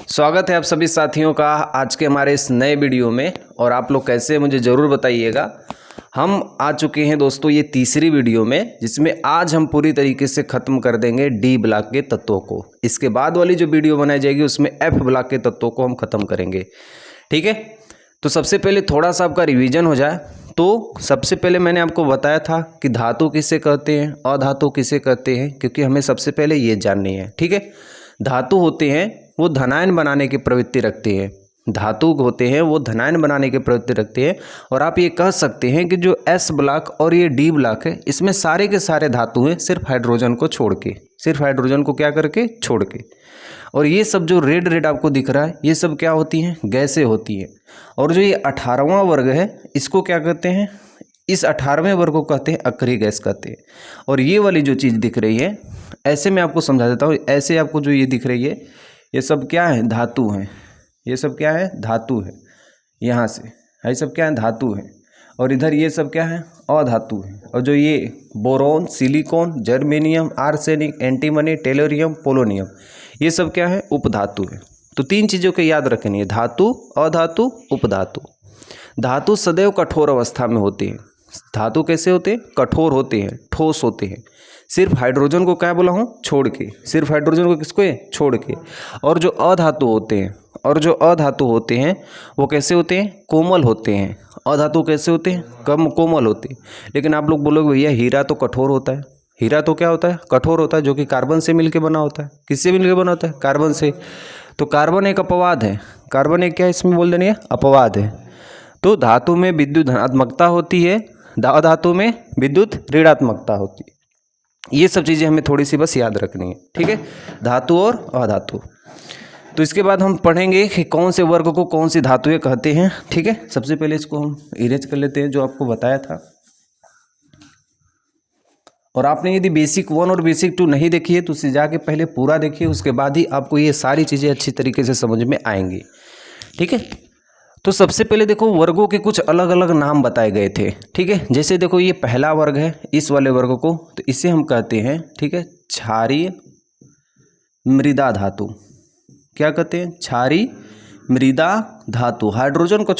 स्वागत है आप सभी साथियों का आज के हमारे इस नए वीडियो में। और आप लोग कैसे हैं मुझे ज़रूर बताइएगा। हम आ चुके हैं दोस्तों ये तीसरी वीडियो में, जिसमें आज हम पूरी तरीके से ख़त्म कर देंगे डी ब्लॉक के तत्वों को। इसके बाद वाली जो वीडियो बनाई जाएगी उसमें एफ ब्लॉक के तत्वों को हम ख़त्म करेंगे। ठीक है, तो सबसे पहले थोड़ा सा आपका रिवीजन हो जाए। तो सबसे पहले मैंने आपको बताया था कि धातु किसे कहते हैं, अधातु किसे कहते हैं, क्योंकि हमें सबसे पहले ये जाननी है। ठीक है, धातु होते हैं वो धनायन बनाने की प्रवृत्ति रखते हैं। धातु होते हैं वो धनायन बनाने की प्रवृत्ति रखते हैं। और आप ये कह सकते हैं कि जो एस ब्लॉक और ये डी ब्लॉक है, इसमें सारे के सारे धातु हैं सिर्फ हाइड्रोजन को छोड़ के, सिर्फ हाइड्रोजन को क्या करके छोड़ के। और ये सब जो रेड रेड आपको दिख रहा है, ये सब क्या होती हैं, गैसें होती हैं। और जो ये 18वां वर्ग है, इसको क्या कहते हैं, इस 18वें वर्ग को कहते हैं अक्रिय गैस कहते हैं। और ये वाली जो चीज़ दिख रही है, ऐसे मैं आपको समझा देता हूँ। ऐसे आपको जो ये दिख रही है, ये सब क्या है, धातु हैं। ये सब क्या है, धातु है। यहाँ से ये सब क्या है, धातु है। और इधर ये सब क्या है, अधातु है। और जो ये boron, silicon, germanium, arsenic, antimony, tellurium, polonium, ये सब क्या है, उपधातु है। तो तीन चीज़ों को याद रखनी है, धातु, अधातु, उपधातु। धातु सदैव कठोर अवस्था में होते हैं। धातु कैसे होते हैं, कठोर होते हैं, ठोस होते हैं। सिर्फ हाइड्रोजन को क्या बोला हूँ, छोड़ के, सिर्फ हाइड्रोजन को किसको छोड़ के। और जो अधातु होते हैं, वो कैसे होते हैं, कोमल होते हैं। अधातु कैसे होते हैं, कोमल होते हैं। लेकिन आप लोग बोलोगे भैया हीरा तो कठोर होता है। हीरा तो क्या होता है, कठोर होता है, जो कि कार्बन से मिलकर बना होता है। किससे मिलकर बना होता है, कार्बन से। तो कार्बन एक अपवाद है। कार्बन एक क्या है, इसमें बोल देनी है, अपवाद है। तो धातु में विद्युत धनात्मकता होती है, अधातु में विद्युत ऋणात्मकता होती है। ये सब चीज़ें हमें थोड़ी सी बस याद रखनी है। ठीक है, धातु और अधातु। तो इसके बाद हम पढ़ेंगे कि कौन से वर्ग को कौन सी धातुएं कहते हैं। ठीक है, सबसे पहले इसको हम इरेज कर लेते हैं जो आपको बताया था। और आपने यदि बेसिक 1 और बेसिक 2 नहीं देखी है तो उसे जाके पहले पूरा देखिए, उसके बाद ही आपको ये सारी चीज़ें अच्छी तरीके से समझ में आएंगी। ठीक है, तो सबसे पहले देखो वर्गों के कुछ अलग अलग नाम बताए गए थे। ठीक है, जैसे देखो ये पहला वर्ग है, इस वाले वर्ग को तो इसे हम कहते हैं, ठीक है, क्षारीय मृदा धातु। क्या कहते हैं, क्षारीय मृदा धातु। हाइड्रोजन को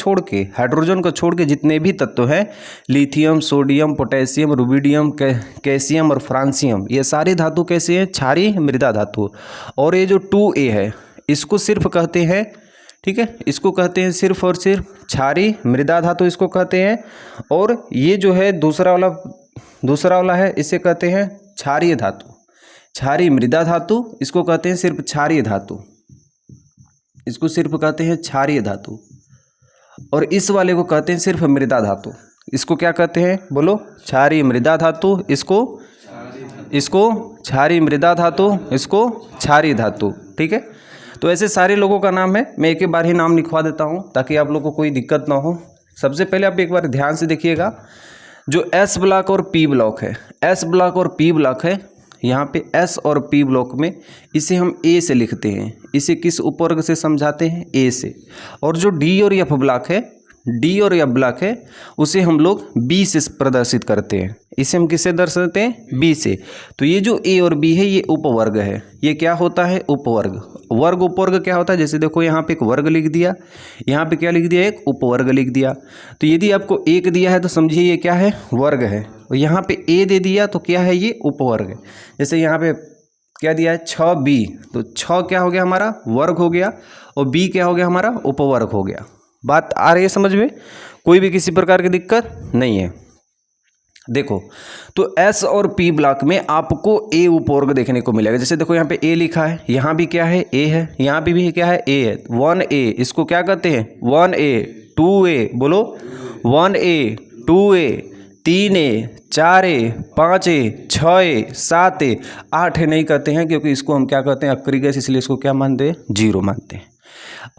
छोड़ के जितने भी तत्व हैं, lithium, sodium, potassium, rubidium, calcium और फ्रांसियम, ये सारी धातु कैसे हैं, क्षारीय मृदा धातु। और ये जो 2A है, इसको सिर्फ कहते हैं, ठीक है, इसको कहते हैं सिर्फ और सिर्फ क्षारीय मृदा धातु, इसको कहते हैं। और ये जो है दूसरा वाला है, इसे कहते हैं क्षारीय धातु, क्षारीय मृदा धातु, इसको कहते हैं सिर्फ क्षारीय धातु, इसको सिर्फ कहते हैं क्षारीय धातु। और इस वाले को कहते हैं सिर्फ मृदा धातु, इसको क्या कहते हैं, बोलो, क्षारीय मृदा धातु, इसको क्षारीय मृदा धातु, इसको क्षारीय धातु। ठीक है, तो ऐसे सारे लोगों का नाम है, मैं एक बार ही नाम लिखवा देता हूँ ताकि आप लोगों को कोई दिक्कत ना हो। सबसे पहले आप एक बार ध्यान से देखिएगा, जो एस ब्लॉक और पी ब्लॉक है, एस ब्लॉक और पी ब्लॉक है, यहाँ पे एस और पी ब्लॉक में इसे हम ए से लिखते हैं। इसे किस उपवर्ग से समझाते हैं, ए से। और जो डी और एफ ब्लॉक है, उसे हम लोग बी से प्रदर्शित करते हैं। इसे हम किससे दर्शाते हैं, बी से। तो ये जो ए और बी है, ये उपवर्ग है। ये क्या होता है, उपवर्ग। वर्ग उपवर्ग क्या होता है, जैसे देखो यहाँ पे एक वर्ग लिख दिया, यहाँ पे क्या लिख दिया, एक उपवर्ग लिख दिया। तो यदि आपको एक दिया है तो समझिए ये क्या है, वर्ग है। और यहाँ पे ए दे दिया तो क्या है, ये उपवर्ग है। जैसे यहाँ पे क्या दिया है, 6B, तो 6 क्या हो गया, हमारा वर्ग हो गया, और बी क्या हो गया, हमारा उपवर्ग हो गया। बात आ रही है समझ में, कोई भी किसी प्रकार की दिक्कत नहीं है। देखो, तो एस और पी ब्लॉक में आपको ए उपवर्ग देखने को मिलेगा। जैसे देखो यहाँ पे ए लिखा है, यहाँ भी क्या है, ए है, यहाँ पे भी क्या है, ए है। 1A, इसको क्या कहते हैं, 1A, 2A, बोलो, 1A, 2A, 3A, 4A, 5A, 6A, 7A, 8A नहीं कहते हैं, क्योंकि इसको हम क्या कहते हैं, अक्रिय गैस, इसलिए इसको क्या मानते हैं, 0 मानते हैं।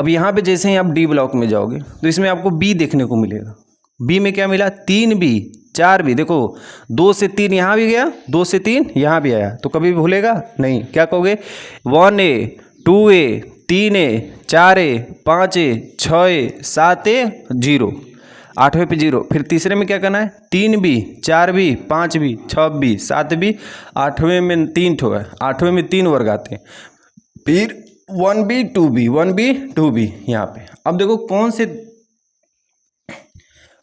अब यहाँ पे जैसे ही आप डी ब्लॉक में जाओगे तो इसमें आपको बी देखने को मिलेगा। बी में क्या मिला, 3B, 4B। देखो 2 से 3 यहाँ भी गया, 2 से 3 यहाँ भी आया, तो कभी भी भूलेगा नहीं। क्या कहोगे, 1A, 2A, 3A, 4A, 5A, 6A, 7A, 0, 8वें पे 0। फिर तीसरे में क्या करना है, 3B, 4B, 5B, 6B, 7B, 8वें में 3 ठो है, 8वें में 3 वर्ग आते हैं। फिर 1b 2b यहाँ पे। अब देखो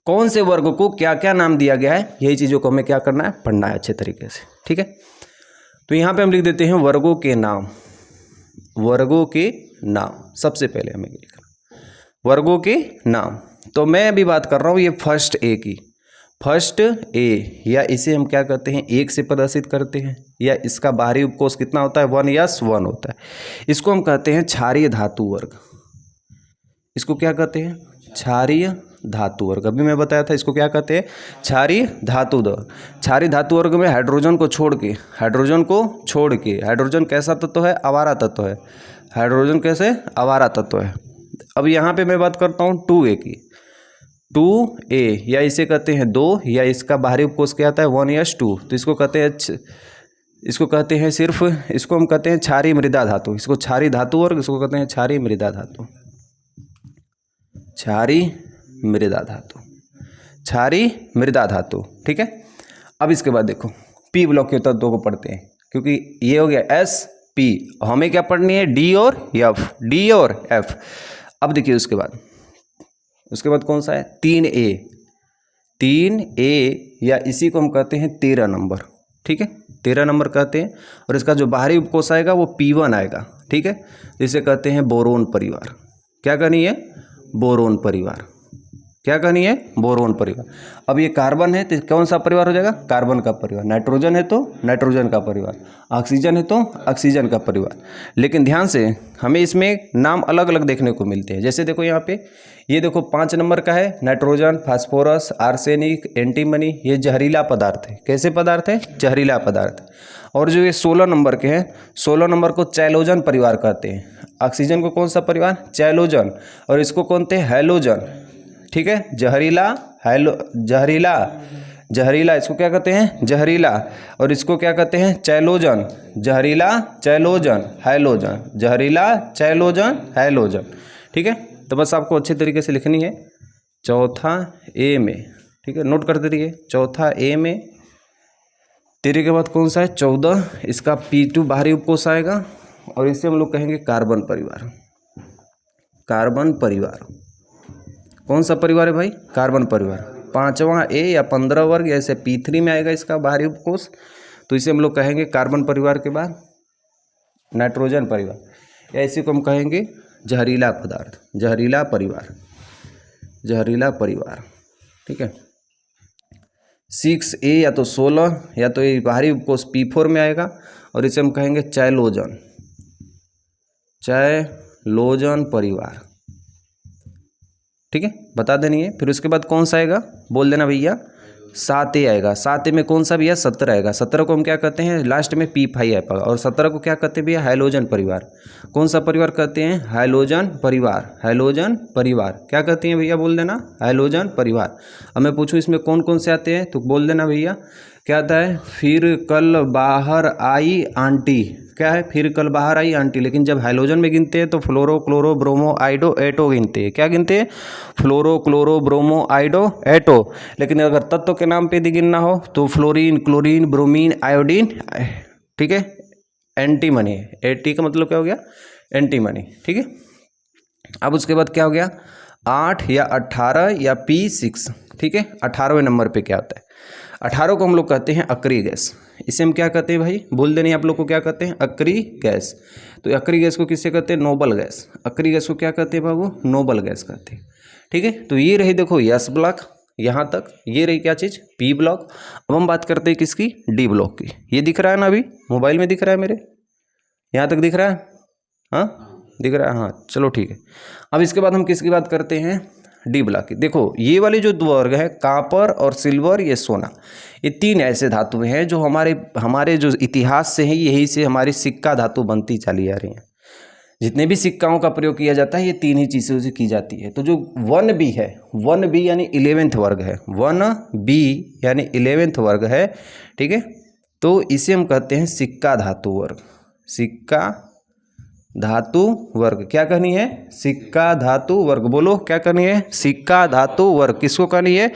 कौन से वर्ग को क्या क्या नाम दिया गया है, यही चीज़ों को हमें क्या करना है, पढ़ना है अच्छे तरीके से, ठीक है। तो यहाँ पे हम लिख देते हैं वर्गों के नाम। वर्गों के नाम सबसे पहले हमें लिखना वर्गों के नाम। तो मैं अभी बात कर रहा हूँ ये फर्स्ट ए की, फर्स्ट ए, या इसे हम क्या करते हैं, 1 से प्रदर्शित करते हैं, या इसका बाहरी उपकोष कितना होता है, 1 यस 1 होता है। इसको हम कहते हैं क्षारीय धातु वर्ग। इसको क्या कहते हैं, क्षारीय धातु वर्ग। अभी मैं बताया था इसको क्या कहते हैं, क्षारीय धातु वर्ग। क्षारीय धातु वर्ग में हाइड्रोजन को छोड़ के, हाइड्रोजन कैसा तत्व है, आवारा तत्व है। हाइड्रोजन कैसे, आवारा तत्व है। अब यहाँ पे मैं बात करता हूँ 2a की। 2a या इसे कहते हैं 2, या इसका बाहरी उपकोष क्या आता है 1 यस 2। तो इसको कहते हैं सिर्फ, इसको हम कहते हैं क्षारीय मृदा धातु। इसको क्षारीय धातु वर्ग, इसको कहते हैं क्षारीय मृदा धातु। क्षारीय मृदा धातु, ठीक है। अब इसके बाद देखो पी ब्लॉक के तत्वों को पढ़ते हैं, क्योंकि ये हो गया एस पी, हमें क्या पढ़नी है, डी और एफ। अब देखिए उसके बाद कौन सा है, 3a, या इसी को हम कहते हैं 13 नंबर, ठीक है, 13 नंबर कहते हैं। और इसका जो बाहरी उपकोष आएगा वो P1 आएगा, ठीक है। इसे कहते हैं बोरोन परिवार। क्या कहनी है, बोरोन परिवार। अब ये कार्बन है तो कौन सा परिवार हो जाएगा, कार्बन का परिवार। नाइट्रोजन है तो नाइट्रोजन का परिवार, ऑक्सीजन है तो ऑक्सीजन का परिवार। लेकिन ध्यान से हमें इसमें नाम अलग अलग देखने को मिलते हैं। जैसे देखो यहाँ पे, ये देखो 5 नंबर का है नाइट्रोजन, फास्फोरस, आर्सेनिक, एंटीमनी, ये जहरीला पदार्थ है। कैसे पदार्थ है, जहरीला पदार्थ। और जो ये 16 नंबर के हैं, 16 नंबर को चैलोजन परिवार कहते हैं। ऑक्सीजन को कौन सा परिवार, चैलोजन, और इसको कौन थे, हैलोजन, ठीक है। जहरीला इसको क्या कहते हैं, जहरीला, और इसको क्या कहते हैं, चैलोजन। जहरीला, चैलोजन, हैलोजन, जहरीला, चैलोजन, हैलोजन, ठीक है। तो बस आपको अच्छे तरीके से लिखनी है। चौथा ए में, ठीक है, नोट करते रहिए। चौथा ए में 13 के बाद कौन सा है, 14, इसका P2 बाहरी उपकोष आएगा, और इसे हम लोग कहेंगे कार्बन परिवार। कौन सा परिवार है भाई, कार्बन परिवार। 5वां ए या 15 वर्ग, ऐसे P3 में आएगा इसका बाहरी उपकोष, तो इसे हम लोग कहेंगे कार्बन परिवार के बाद नाइट्रोजन परिवार, या इसी को हम कहेंगे जहरीला पदार्थ, जहरीला परिवार, ठीक है। 6a या तो 16, या तो ये बाहरी उपकोष P4 में आएगा, और इसे हम कहेंगे चैलोजन परिवार, ठीक है, बता देनी है। फिर उसके बाद कौन सा आएगा, बोल देना भैया, 7a आएगा। 7a में कौन सा भैया, 17 आएगा। 17 को हम क्या कहते हैं, लास्ट में P5 आएगा, और 17 को क्या कहते हैं भैया, हैलोजन परिवार। कौन सा परिवार कहते हैं, हैलोजन परिवार। क्या कहते हैं भैया, बोल देना, हैलोजन परिवार। अब मैं पूछूं इसमें कौन कौन से आते हैं, तो बोल देना भैया, क्या आता है, फिर कल बाहर आई आंटी। क्या है, फिर कल बाहर आई आंटी। लेकिन जब हाइलोजन में गिनते हैं तो फ्लोरो, क्लोरो, ब्रोमो, आइडो, एटो गिनते हैं। क्या गिनते हैं, फ्लोरो, क्लोरो, ब्रोमो, आइडो, एटो। लेकिन अगर तत्व के नाम पे यदि गिनना हो तो फ्लोरीन, क्लोरीन, ब्रोमीन, आयोडीन, ठीक है, एंटीमनी। एटी का मतलब क्या हो गया, एंटीमनी, ठीक है। अब उसके बाद क्या हो गया, 8 या 18 या P6, ठीक है। 18वें नंबर पे क्या आता है, 18 को हम लोग कहते हैं अक्रिय गैस। इसे हम क्या कहते हैं भाई, बोल देने आप लोग को, क्या कहते हैं, अक्रिय गैस। तो अक्रिय गैस को किससे कहते हैं, नोबल गैस। अक्रिय गैस को क्या कहते हैं बाबू, नोबल गैस कहते हैं, ठीक है। तो ये रही देखो यस ब्लॉक, यहाँ तक ये रही क्या चीज़, पी ब्लॉक। अब हम बात करते हैं किसकी, डी ब्लॉक की। ये दिख रहा है ना, अभी मोबाइल में दिख रहा है मेरे, यहाँ तक दिख रहा है, हाँ दिख रहा है, हाँ चलो ठीक है। अब इसके बाद हम किसकी बात करते हैं, डी ब्लॉक की। देखो ये वाले जो दो वर्ग है, कॉपर और सिल्वर, ये सोना, ये 3 ऐसे धातु हैं जो हमारे जो इतिहास से हैं, यही से हमारी सिक्का धातु बनती चली आ रही हैं। जितने भी सिक्काओं का प्रयोग किया जाता है ये 3 ही चीज़ों से की जाती है। तो जो 1b है, 1b यानी 11वें वर्ग है, 1b यानी 11वें वर्ग है, ठीक है। तो इसे हम कहते हैं सिक्का धातु वर्ग। सिक्का धातु वर्ग, क्या कहनी है, सिक्का धातु वर्ग। बोलो क्या कहनी है, सिक्का धातु वर्ग। किसको कहनी है,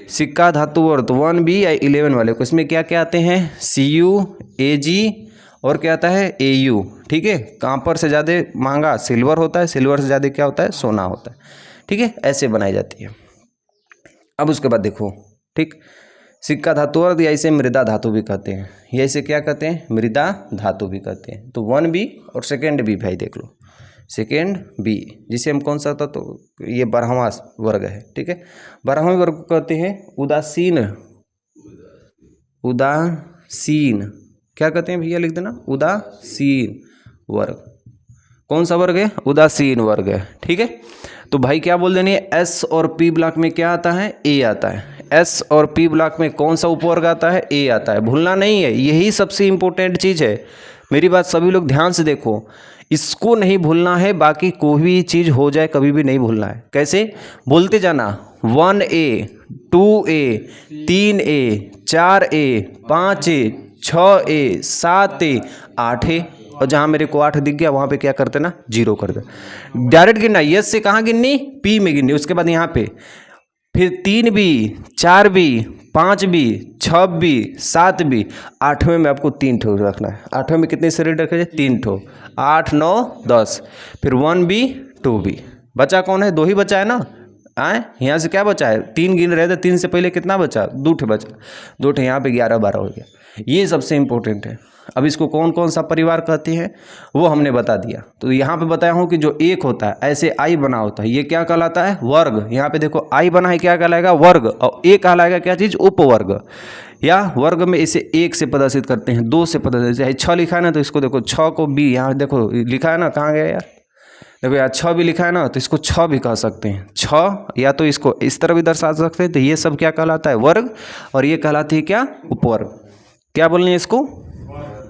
सिक्का धातु वर्ग। तो 1b या 11 वाले को इसमें क्या क्या आते हैं, Cu, Ag और क्या आता है AU, ठीक है। कॉपर से ज़्यादा महंगा सिल्वर होता है, सिल्वर से ज़्यादा क्या होता है सोना होता है, ठीक है। ऐसे बनाई जाती है। अब उसके बाद देखो, ठीक, सिक्का धातु और या इसे मृदा धातु भी कहते हैं, या इसे क्या कहते हैं मृदा धातु भी कहते हैं। तो 1B और सेकेंड B भाई देख लो, सेकेंड B जिसे हम कौन सा था तो ये 12वां वर्ग है, ठीक है। 12वें वर्ग को कहते हैं उदासीन, उदासीन क्या कहते हैं भैया लिख देना, उदासीन वर्ग। कौन सा वर्ग है, उदासीन वर्ग है, ठीक है। तो भाई क्या बोल देनी है, S और P ब्लॉक में क्या आता है A आता है। S और P ब्लॉक में कौन सा उपवर्ग आता है A आता है, भूलना नहीं है, यही सबसे इंपॉर्टेंट चीज़ है। मेरी बात सभी लोग ध्यान से देखो, इसको नहीं भूलना है, बाकी कोई भी चीज़ हो जाए कभी भी नहीं भूलना है। कैसे बोलते जाना, 1A 2A 3A 4A 5A 6A 7A 8A, और जहाँ मेरे को 8 दिख गया वहाँ पे क्या करते ना 0 कर दे, डायरेक्ट गिनना। यस से कहाँ गिननी, P में गिननी। उसके बाद यहाँ पे फिर 3B 4B 5B 6B 7B, 8वें में आपको 3 ठो रखना है। 8वें में कितने शरीर रखे हैं 3 ठो, 8 9 10। फिर 1B 2B, बचा कौन है, 2 ही बचा है ना। आए यहाँ से क्या बचा है, 3 गिन रहे थे, 3 से पहले कितना बचा 2 ठे बचा, 2 ठे यहाँ पे 11 12 हो गया। ये सबसे इंपॉर्टेंट है। अब इसको कौन कौन सा परिवार कहते हैं वो हमने बता दिया। तो यहाँ पे बताया हूँ कि जो एक होता है ऐसे आई बना होता है, ये क्या कहलाता है वर्ग। यहाँ पे देखो आई बना है, क्या कहलाएगा वर्ग, और एक कहलाएगा क्या चीज़ उपवर्ग। या वर्ग में इसे 1 से प्रदर्शित करते हैं, 2 से प्रदर्शित, चाहे 6 लिखा है ना तो इसको देखो 6 को B, यहाँ देखो लिखा है ना, कहाँ गया यार, देखो यार 6 भी लिखा है ना तो इसको 6 भी कह सकते हैं 6, या तो इसको इस तरह भी दर्शा सकते हैं। तो ये सब क्या कहलाता है वर्ग, और ये कहलाती है क्या उपवर्ग। क्या बोलनी है इसको,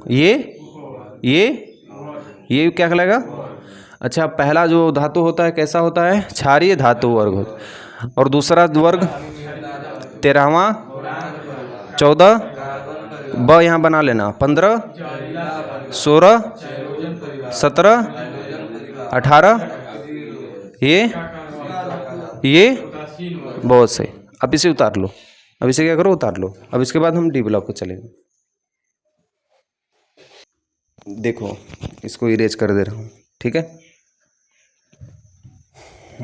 ये क्या कहलाएगा। अच्छा, पहला जो धातु होता है कैसा होता है, क्षारीय धातु वर्ग होता है, और दूसरा वर्ग 13वां 14, ब यहाँ बना लेना, 15 16 17 18, ये बहुत सही। अब इसे उतार लो, अब इसे क्या करो उतार लो। अब इसके बाद हम डी ब्लॉक को चलेंगे। देखो इसको इरेज कर दे रहा हूँ, ठीक है।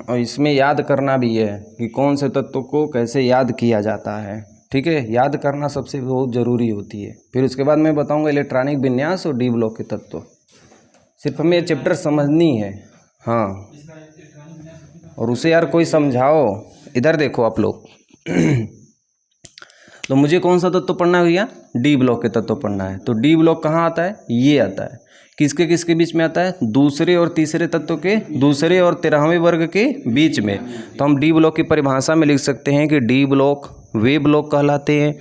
और इसमें याद करना भी है कि कौन से तत्व को कैसे याद किया जाता है, ठीक है। याद करना सबसे बहुत ज़रूरी होती है। फिर उसके बाद मैं बताऊंगा इलेक्ट्रॉनिक विन्यास और डी ब्लॉक के तत्व। सिर्फ हमें ये चैप्टर समझनी है, हाँ, और उसे यार कोई समझाओ। इधर देखो आप लोग तो मुझे कौन सा तत्व पढ़ना है भैया, डी ब्लॉक के तत्व पढ़ना है। तो डी ब्लॉक कहाँ आता है, ये आता है। किसके किसके बीच में आता है, दूसरे और तीसरे तत्व के, दूसरे और 13वें वर्ग के बीच में। तो हम डी ब्लॉक की परिभाषा में लिख सकते हैं कि डी ब्लॉक वे ब्लॉक कहलाते हैं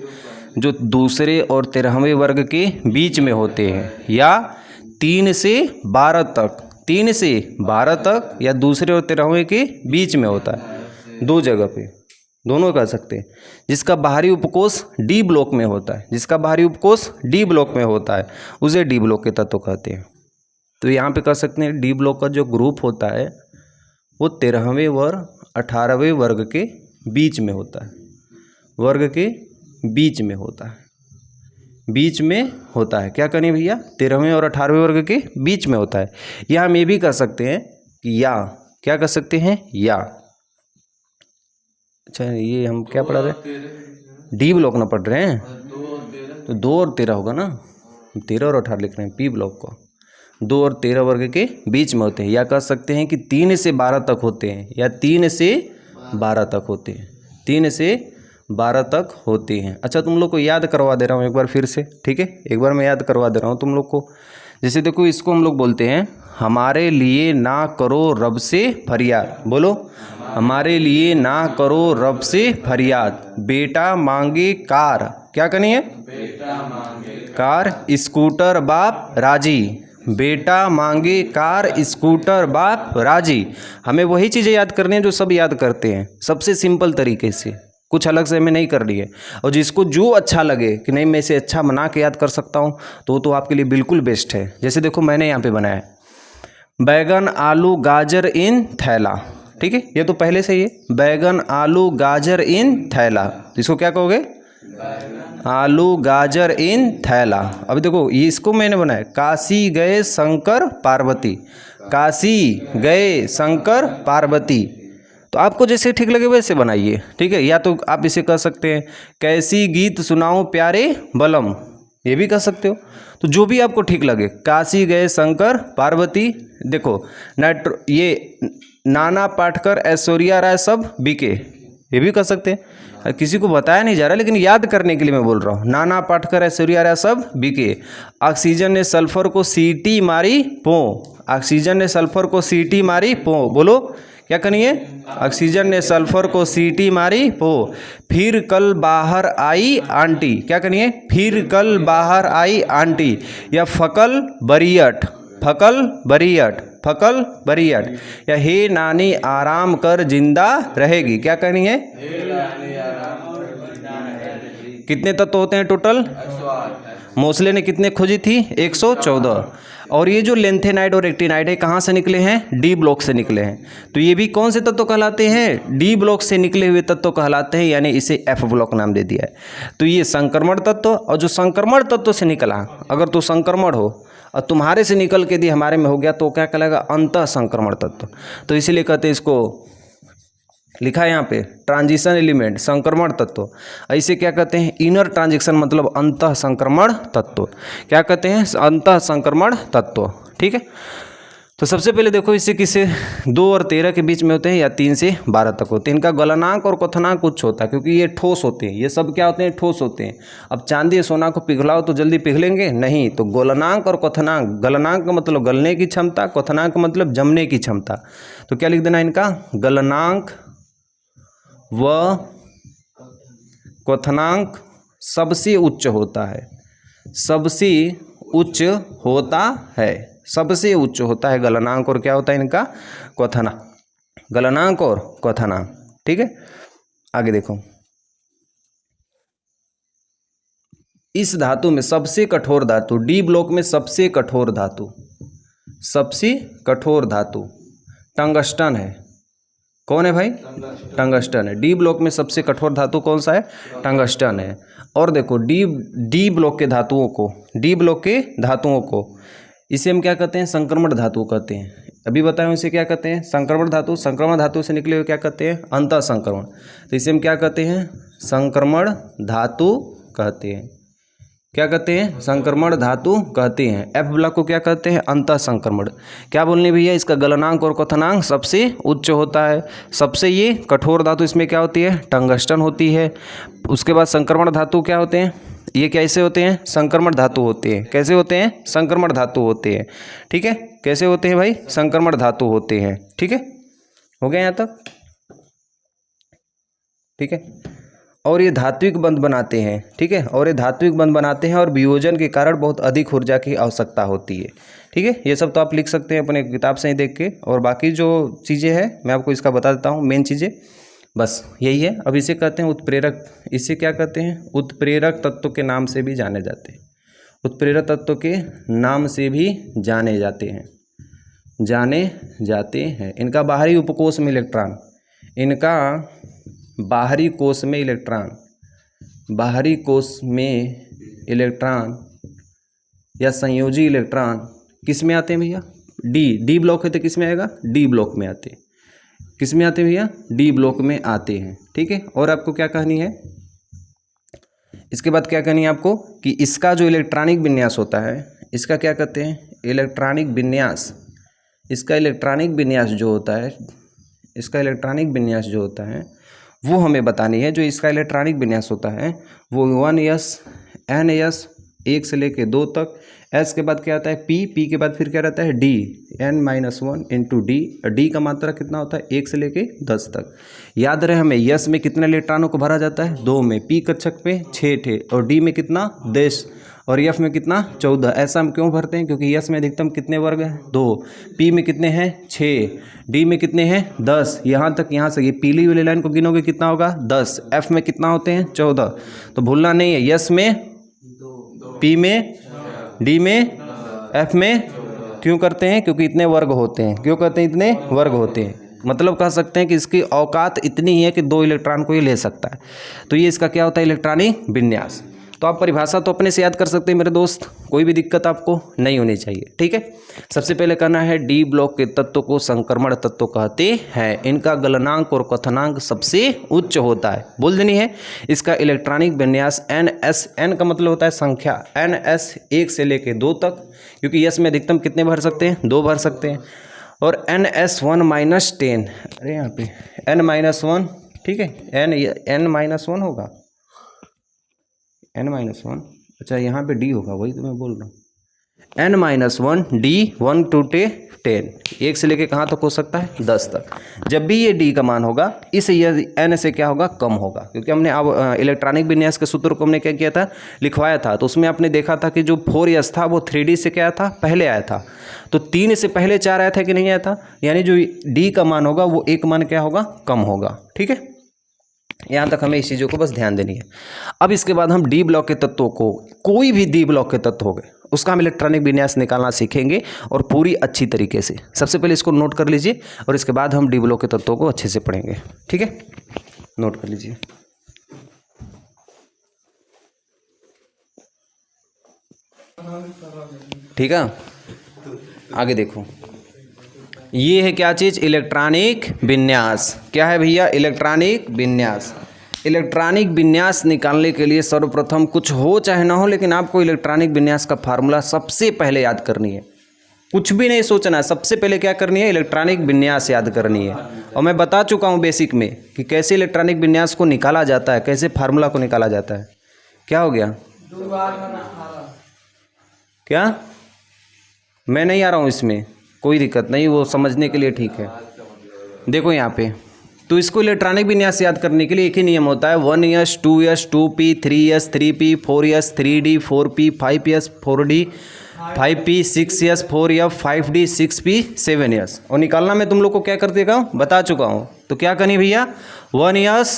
जो दूसरे और 13वें वर्ग के बीच में होते हैं, या 3 से 12 तक, 3 से 12 तक या दूसरे और 13वें के बीच में होता है। 2 जगह पे दोनों कह सकते हैं। जिसका बाहरी उपकोष डी ब्लॉक में होता है, जिसका बाहरी उपकोष डी ब्लॉक में होता है उसे डी ब्लॉक के तत्व कहते हैं। तो यहाँ पे कह सकते हैं डी ब्लॉक का जो ग्रुप होता है वो 13वें वर्ग 18वें वर्ग के बीच में होता है, वर्ग के बीच में होता है, बीच में होता है। क्या करें भैया, 13वें और 18वें वर्ग के बीच में होता है। या हम ये भी कह सकते हैं कि या, क्या कह सकते हैं या, अच्छा ये हम क्या पढ़ा रहे, डी ब्लॉक ना पढ़ रहे हैं, तो 2 और 13 होगा ना, 13 और 18 लिख रहे हैं पी ब्लॉक को। 2 और 13 वर्ग के बीच में होते हैं। या कह सकते हैं कि 3 से 12 तक होते हैं, या 3 से 12 तक होते हैं, 3 से 12 तक होते हैं। अच्छा तुम लोग को याद करवा दे रहा हूँ एक बार फिर से, ठीक है, एक बार मैं याद करवा दे रहा हूँ तुम लोग को। जैसे देखो इसको हम लोग बोलते हैं हमारे लिए ना करो रब से फरियाद, बोलो हमारे लिए ना करो रब से फरियाद, बेटा मांगे कार, क्या करनी है, बेटा मांगे कार, स्कूटर बाप राजी, बेटा मांगे कार स्कूटर बाप राजी। हमें वही चीज़ें याद करनी है जो सब याद करते हैं, सबसे सिंपल तरीके से, कुछ अलग से हमें नहीं कर रही है। और जिसको जो अच्छा लगे कि नहीं मैं इसे अच्छा बना के याद कर सकता हूँ तो वो तो आपके लिए बिल्कुल बेस्ट है। जैसे देखो मैंने यहाँ पे बनाया बैगन आलू गाजर इन थैला, ठीक है, ये तो पहले से ही है, बैगन आलू गाजर इन थैला, इसको क्या कहोगे, आलू गाजर इन थैला। अब देखो ये इसको मैंने बनाया, काशी गए शंकर पार्वती, काशी गए शंकर पार्वती। तो आपको जैसे ठीक लगे वैसे बनाइए, ठीक है। या तो आप इसे कह सकते हैं कैसी गीत सुनाऊं प्यारे बलम, ये भी कह सकते हो। तो जो भी आपको ठीक लगे, काशी गए शंकर पार्वती। देखो ये नाना पाटेकर ऐश्वर्या राय सब बीके, ये भी कह सकते हैं। किसी को बताया नहीं जा रहा, लेकिन याद करने के लिए मैं बोल रहा हूँ। नाना पाटेकर ऐश्वर्या राय सब बीके। ऑक्सीजन ने सल्फर को सीटी मारी पो, ऑक्सीजन ने सल्फर को सीटी मारी पो। बोलो क्या करिए, ऑक्सीजन ने सल्फर को सीटी मारी पो। फिर कल बाहर आई आंटी, क्या करिए, फिर कल बाहर आई आंटी। या फकल बरियट, फकल बरियट, फकल बरियट। या हे नानी आराम कर जिंदा रहेगी, क्या करनी है, कितने तत्व होते हैं टोटल, मोसले ने कितने खोजी थी, 114। और ये जो लेंथेनाइड और एक्टिनाइड है कहाँ से निकले हैं, डी ब्लॉक से निकले हैं। तो ये भी कौन से तत्व कहलाते हैं, डी ब्लॉक से निकले हुए तत्व कहलाते हैं, यानी इसे एफ ब्लॉक नाम दे दिया है। तो ये संक्रमण तत्व, और जो संक्रमण तत्व से निकला, अगर तो संक्रमण हो और तुम्हारे से निकल के यदि हमारे में हो गया तो क्या कहलाएगा, अंतः संक्रमण तत्व। तो इसीलिए कहते हैं, इसको लिखा है यहाँ पे ट्रांजिशन एलिमेंट, संक्रमण तत्व। ऐसे क्या कहते हैं, इनर ट्रांजिशन, मतलब अंतः संक्रमण तत्व। क्या कहते हैं, अंतः संक्रमण तत्व, ठीक है। तो सबसे पहले देखो इसे किसे 2 और 13 के बीच में होते हैं, या 3 से 12 तक होते हैं। इनका गलनांक और क्वथनांक कुछ होता है, क्योंकि ये ठोस होते हैं, ये सब क्या होते हैं, ठोस होते हैं। अब चांदी या सोना को पिघलाओ तो जल्दी पिघलेंगे नहीं। तो गलनांक और क्वथनांक, गलनांक का मतलब गलने की क्षमता, क्वथनांक का मतलब जमने की क्षमता। तो क्या लिख देना इनका, गलनांक व क्वथनांक सबसे उच्च होता है, सबसे उच्च होता है, सबसे उच्च होता है गलनांक, और क्या होता है इनका, क्वथनांक, गलनांक और क्वथनांक, ठीक है। आगे देखो, इस धातु में सबसे कठोर धातु, डी ब्लॉक में सबसे कठोर धातु, सबसे कठोर धातु टंगस्टन है। कौन है भाई, टंगस्टन है। डी ब्लॉक में सबसे कठोर धातु कौन सा है, टंगस्टन है। और देखो डी ब्लॉक के धातुओं को, डी ब्लॉक के धातुओं को इसे हम क्या कहते हैं, संक्रमण धातु कहते हैं। अभी बताएं इसे क्या कहते हैं, संक्रमण धातु। संक्रमण धातु से निकले हुए क्या कहते हैं, अंतः संक्रमण। तो इसे हम क्या कहते हैं, संक्रमण धातु कहते हैं। क्या कहते हैं, संक्रमण धातु कहते हैं। एफ ब्लॉक को क्या कहते हैं, अंतः संक्रमण। क्या बोलने भैया, इसका गलनांक और क्वथनांक सबसे उच्च होता है। सबसे ये कठोर धातु इसमें क्या होती है, टंगस्टन होती है। उसके बाद संक्रमण धातु क्या होते हैं, ये कैसे होते हैं, संक्रमण धातु होते हैं। कैसे होते हैं, संक्रमण धातु होते हैं, ठीक है। कैसे होते हैं भाई, संक्रमण धातु होते हैं, ठीक है। हो गया यहाँ तक, ठीक है। और ये धात्विक बंध बनाते हैं, ठीक है। और ये धात्विक बंध बनाते हैं, और वियोजन के कारण बहुत अधिक ऊर्जा की आवश्यकता होती है, ठीक है। ये सब तो आप लिख सकते हैं अपने किताब से ही देख के। और बाकी जो चीज़ें हैं मैं आपको इसका बता देता हूँ, मेन चीज़ें बस यही है। अब इसे कहते हैं उत्प्रेरक। इसे क्या कहते हैं, उत्प्रेरक तत्व के नाम से भी जाने जाते हैं। उत्प्रेरक तत्व के नाम से भी जाने जाते हैं, जाने जाते हैं। इनका बाहरी उपकोष में इलेक्ट्रॉन, इनका बाहरी कोष में इलेक्ट्रॉन, बाहरी कोष में इलेक्ट्रॉन या संयोजी इलेक्ट्रॉन किस में आते हैं भैया, डी ब्लॉक है तो किस में आएगा, डी ब्लॉक में आते हैं। किस में आते हैं भैया, डी ब्लॉक में आते हैं, ठीक है। और आपको क्या कहनी है, इसके बाद क्या कहनी है आपको, कि इसका जो इलेक्ट्रॉनिक विन्यास होता है, इसका क्या कहते हैं, इलेक्ट्रॉनिक विन्यास। इसका इलेक्ट्रॉनिक विन्यास जो होता है, इसका इलेक्ट्रॉनिक विन्यास जो होता है वो हमें बतानी है। जो इसका इलेक्ट्रॉनिक विन्यास होता है वो 1s ns 1 से लेके 2 तक, s के बाद क्या आता है p के बाद फिर क्या रहता है d, n-1 इंटू डी का मात्रा कितना होता है 1 से लेके 10 तक। याद रहे हमें, यस में कितने इलेक्ट्रॉनों को भरा जाता है, 2 में, p कक्षक पे 6 थे, और d में कितना 10, और एफ में कितना 14। ऐसा हम क्यों भरते हैं, क्योंकि यस में अधिकतम कितने वर्ग हैं 2, पी में कितने हैं 6, डी में कितने हैं 10। यहाँ तक, यहाँ से ये पीली वाली लाइन को गिनोगे कितना होगा 10, एफ में कितना होते हैं 14। तो भूलना नहीं है, यस में, पी में, डी में, एफ में। क्यों करते हैं, क्योंकि इतने वर्ग होते हैं। क्यों करते हैं, इतने वर्ग होते हैं। मतलब कह सकते हैं कि इसकी औकात इतनी ही है कि 2 इलेक्ट्रॉन को ये ले सकता है। तो ये इसका क्या होता है, इलेक्ट्रॉनिक विन्यास। तो आप परिभाषा तो अपने से याद कर सकते हैं मेरे दोस्त, कोई भी दिक्कत आपको नहीं होनी चाहिए, ठीक है। सबसे पहले करना है, डी ब्लॉक के तत्व को संक्रमण तत्व कहते हैं। इनका गलनांक और कथनांक सबसे उच्च होता है, बोल देनी है। इसका इलेक्ट्रॉनिक विन्यास NS, N का मतलब होता है संख्या, NS 1 से लेके 2 तक, क्योंकि यस में अधिकतम कितने भर सकते हैं, 2 भर सकते हैं। और NS1-10, अरे यहाँ पे N-1, ठीक है, N-1 होगा, N-1, अच्छा यहाँ पे D होगा, वही तो मैं बोल रहा हूँ। N-1 D 1 to 10, 1 से लेके कहाँ तक हो सकता है, 10 तक। जब भी ये D का मान होगा, इस N से क्या होगा, कम होगा, क्योंकि हमने अब इलेक्ट्रॉनिक विन्यास के सूत्र को हमने क्या किया था, लिखवाया था। तो उसमें आपने देखा था कि जो 4s था वो 3D से क्या था, पहले आया था। तो 3 से पहले 4 आया था कि नहीं आया था, यानी जो D का मान होगा वो एक मान क्या होगा, कम होगा, ठीक है। यहाँ तक हमें इस चीज़ों को बस ध्यान देनी है। अब इसके बाद हम डी ब्लॉक के तत्वों को, कोई भी डी ब्लॉक के तत्व हो गए, उसका हम इलेक्ट्रॉनिक विन्यास निकालना सीखेंगे और पूरी अच्छी तरीके से। सबसे पहले इसको नोट कर लीजिए और इसके बाद हम डी ब्लॉक के तत्वों को अच्छे से पढ़ेंगे, ठीक है। नोट कर लीजिए। ठीक है, आगे देखो, ये है क्या चीज़, इलेक्ट्रॉनिक विन्यास। क्या है भैया, इलेक्ट्रॉनिक विन्यास। इलेक्ट्रॉनिक विन्यास निकालने के लिए सर्वप्रथम, कुछ हो चाहे ना हो, लेकिन आपको इलेक्ट्रॉनिक विन्यास का फार्मूला सबसे पहले याद करनी है। कुछ भी नहीं सोचना है, सबसे पहले क्या करनी है, इलेक्ट्रॉनिक विन्यास याद करनी है। और मैं बता चुका हूँ बेसिक में कि कैसे इलेक्ट्रॉनिक विन्यास को निकाला जाता है, कैसे फार्मूला को निकाला जाता है। क्या हो गया, क्या, मैं नहीं आ रहा हूँ इसमें, कोई दिक्कत नहीं, वो समझने के लिए ठीक है। देखो यहाँ पे, तो इसको इलेक्ट्रॉनिक विन्यास याद करने के लिए एक ही नियम होता है, 1s 2s 2p 3s 3p 4s 3d 4p 5s 4d 5p 6s 4f 5d 6p 7s। और निकालना मैं तुम लोग को क्या कर देगा, बता चुका हूँ। तो क्या करनी भैया, 1s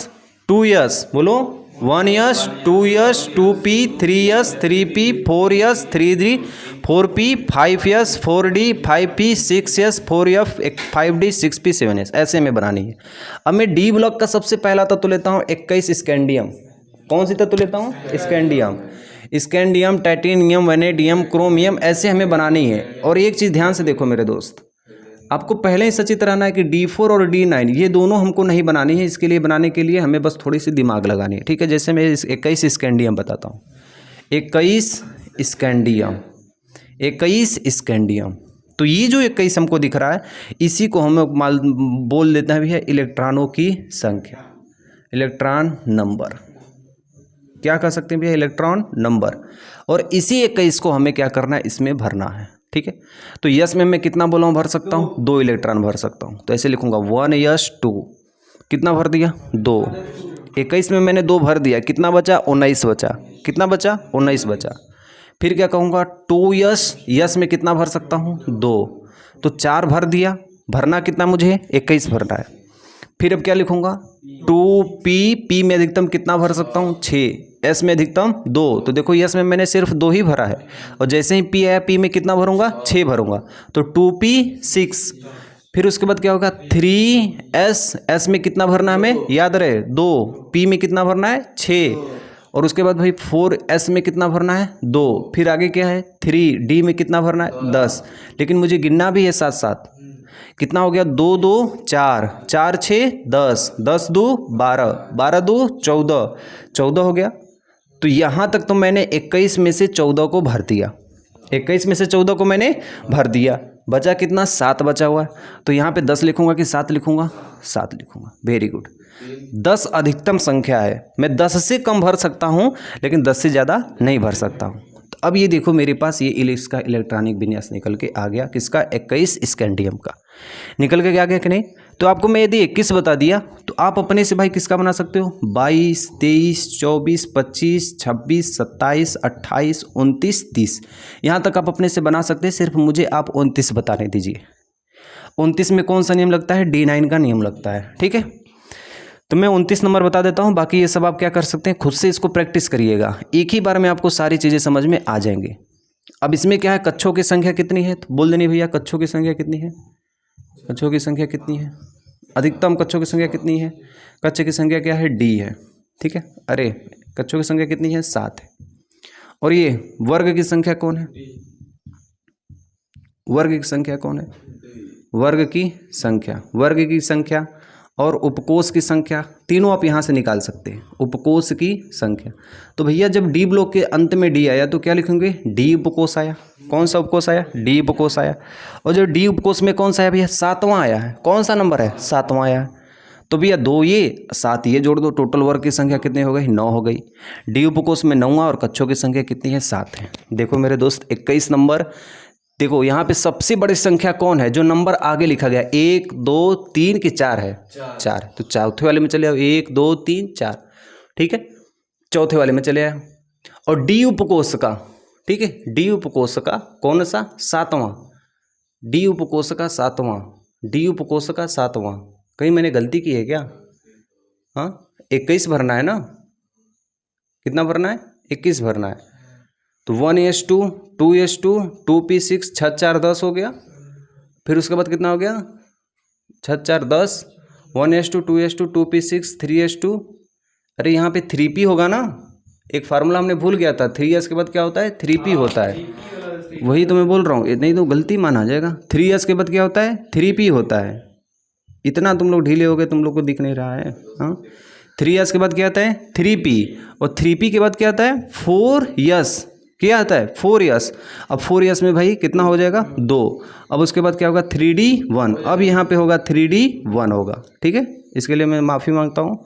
2s, बोलो 1s 2s 2p 3s 3p 4s 3d 4p 5s 4d 5p 6s 4f 5d 6p 7s, ऐसे में बनानी है। अब मैं डी ब्लॉक का सबसे पहला तत्व लेता हूँ 21 स्कैंडियम। कौन सी तत्व लेता हूँ, scandium. Scandium, titanium, vanadium, chromium, ऐसे हमें बनानी है। और एक चीज़ ध्यान से देखो मेरे दोस्त, आपको पहले ही सचेत रहना है कि D4 और D9 ये दोनों हमको नहीं बनानी है। इसके लिए बनाने के लिए हमें बस थोड़ी सी दिमाग लगानी है, ठीक है। जैसे मैं 21 स्कैंडियम बताता हूँ, 21 स्कैंडियम, 21 स्कैंडियम। तो ये जो 21 हमको दिख रहा है, इसी को हम बोल देते हैं भैया इलेक्ट्रॉनों की संख्या, इलेक्ट्रॉन नंबर। क्या कह सकते हैं भैया, इलेक्ट्रॉन नंबर। और इसी 21 को हमें क्या करना है, इसमें भरना है, ठीक है। तो यस में मैं कितना बोला हूँ, भर सकता हूँ, 2 इलेक्ट्रॉन भर सकता हूँ। तो ऐसे लिखूंगा 1s 2, कितना भर दिया, 2। 21 में मैंने 2 भर दिया, कितना बचा, 19 बचा। कितना बचा, 19 बचा। फिर क्या कहूँगा, 2s, यस में कितना भर सकता हूँ, 2। तो 4 भर दिया, भरना कितना मुझे, 21 भरना है। फिर अब क्या लिखूंगा, 2p, p में अधिकतम कितना भर सकता हूँ, 6, s में अधिकतम 2। तो देखो यस में मैंने सिर्फ 2 ही भरा है, और जैसे ही p आया, p में कितना भरूंगा, 6 भरूंगा। तो 2p 6। फिर उसके बाद क्या होगा, 3s, s में कितना भरना है हमें, याद रहे 2, p में कितना भरना है, 6। और उसके बाद भाई 4s में कितना भरना है, 2। फिर आगे क्या है, 3d में कितना भरना है, 10। लेकिन मुझे गिनना भी है साथ साथ, कितना हो गया, 2 2 4, 4 6 10, 10 2 12, 12 2 14, 14 हो गया। तो यहाँ तक तो मैंने 21 में से 14 को भर दिया, 21 में से 14 को मैंने भर दिया। बचा कितना, 7 बचा हुआ है। तो यहाँ पे 10 लिखूंगा कि 7 लिखूंगा, 7 लिखूंगा। Very good. 10 अधिकतम संख्या है, मैं 10 से कम भर सकता हूँ, लेकिन 10 से ज़्यादा नहीं भर सकता हूँ। तो अब ये देखो मेरे पास ये इसका इलेक्ट्रॉनिक विन्यास निकल के आ गया, किसका, 21 स्कैंडियम का निकल के आ गया कि नहीं। तो आपको मैं यदि 21 बता दिया, तो आप अपने से भाई किसका बना सकते हो, 22 23 24 25 26 27 28 29 30, यहाँ तक आप अपने से बना सकते हैं। सिर्फ मुझे आप 29 बताने दीजिए। 29 में कौन सा नियम लगता है, D9 का नियम लगता है, ठीक है। तो मैं 29 नंबर बता देता हूँ, बाकी ये सब आप क्या कर सकते हैं, खुद से इसको प्रैक्टिस करिएगा, एक ही बार में आपको सारी चीज़ें समझ में आ जाएंगी। अब इसमें क्या है, कक्षों की संख्या कितनी है, तो बोल देनी भैया कक्षों की संख्या कितनी है, कक्षों की संख्या कितनी है, अधिकतम कक्षों की संख्या कितनी है? कक्ष की संख्या क्या है? डी है, ठीक है। अरे कक्षों की संख्या कितनी है? 7 है। और ये वर्ग की संख्या कौन है? वर्ग की संख्या कौन है? वर्ग की संख्या और उपकोष की संख्या, तीनों आप यहाँ से निकाल सकते हैं। उपकोष की संख्या, तो भैया जब डी ब्लॉक के अंत में डी आया तो क्या लिखेंगे? डी उपकोष आया। कौन सा उपकोष आया? डी उपकोष आया। और जो डी उपकोष में कौन सा आया भैया? 7वां आया है। कौन सा नंबर है? 7वां आया है। तो भैया 2 ये 7 ये जोड़ दो, टोटल वर्ग की संख्या कितनी हो गई? 9 हो गई। डी उपकोष में 9वां और कक्षों की संख्या कितनी है? 7 है। देखो मेरे दोस्त 21 नंबर। देखो यहाँ पे सबसे बड़ी संख्या कौन है? जो नंबर आगे लिखा गया 1 2 3 की 4 है? 4। तो चौथे वाले में चले आओ, 1 2 3 4, ठीक है। चौथे वाले में चले आओ। और डी उपकोष का, ठीक है, डी उपकोष का कौन सा? 7वां। डी उपकोष का 7वां, डी उपकोष का 7वां। कहीं मैंने गलती की है क्या? हाँ 21 भरना है ना? कितना भरना है? 21 भरना है। तो 1:2, 2:2, 2p6, 6 4 10 हो गया। फिर उसके बाद कितना हो गया? 6 4 10, 1:2, 2:2, 2p6, 3:2। अरे यहाँ पे 3p होगा ना? एक फार्मूला हमने भूल गया था, 3s के बाद क्या होता है? 3p होता है। वही तो मैं बोल रहा हूँ, नहीं तो गलती माना जाएगा। 3s के बाद क्या होता है? 3p होता है। इतना तुम लोग ढीले हो गए, तुम लोग को दिख नहीं रहा है। हाँ 3s के बाद क्या आता है? 3p। और 3p के बाद क्या आता है? 4s। क्या आता है? 4s। अब 4s में भाई कितना हो जाएगा? 2। अब उसके बाद क्या होगा? 3d1। अब यहाँ पे होगा 3d1 होगा, ठीक है। इसके लिए मैं माफ़ी मांगता हूँ।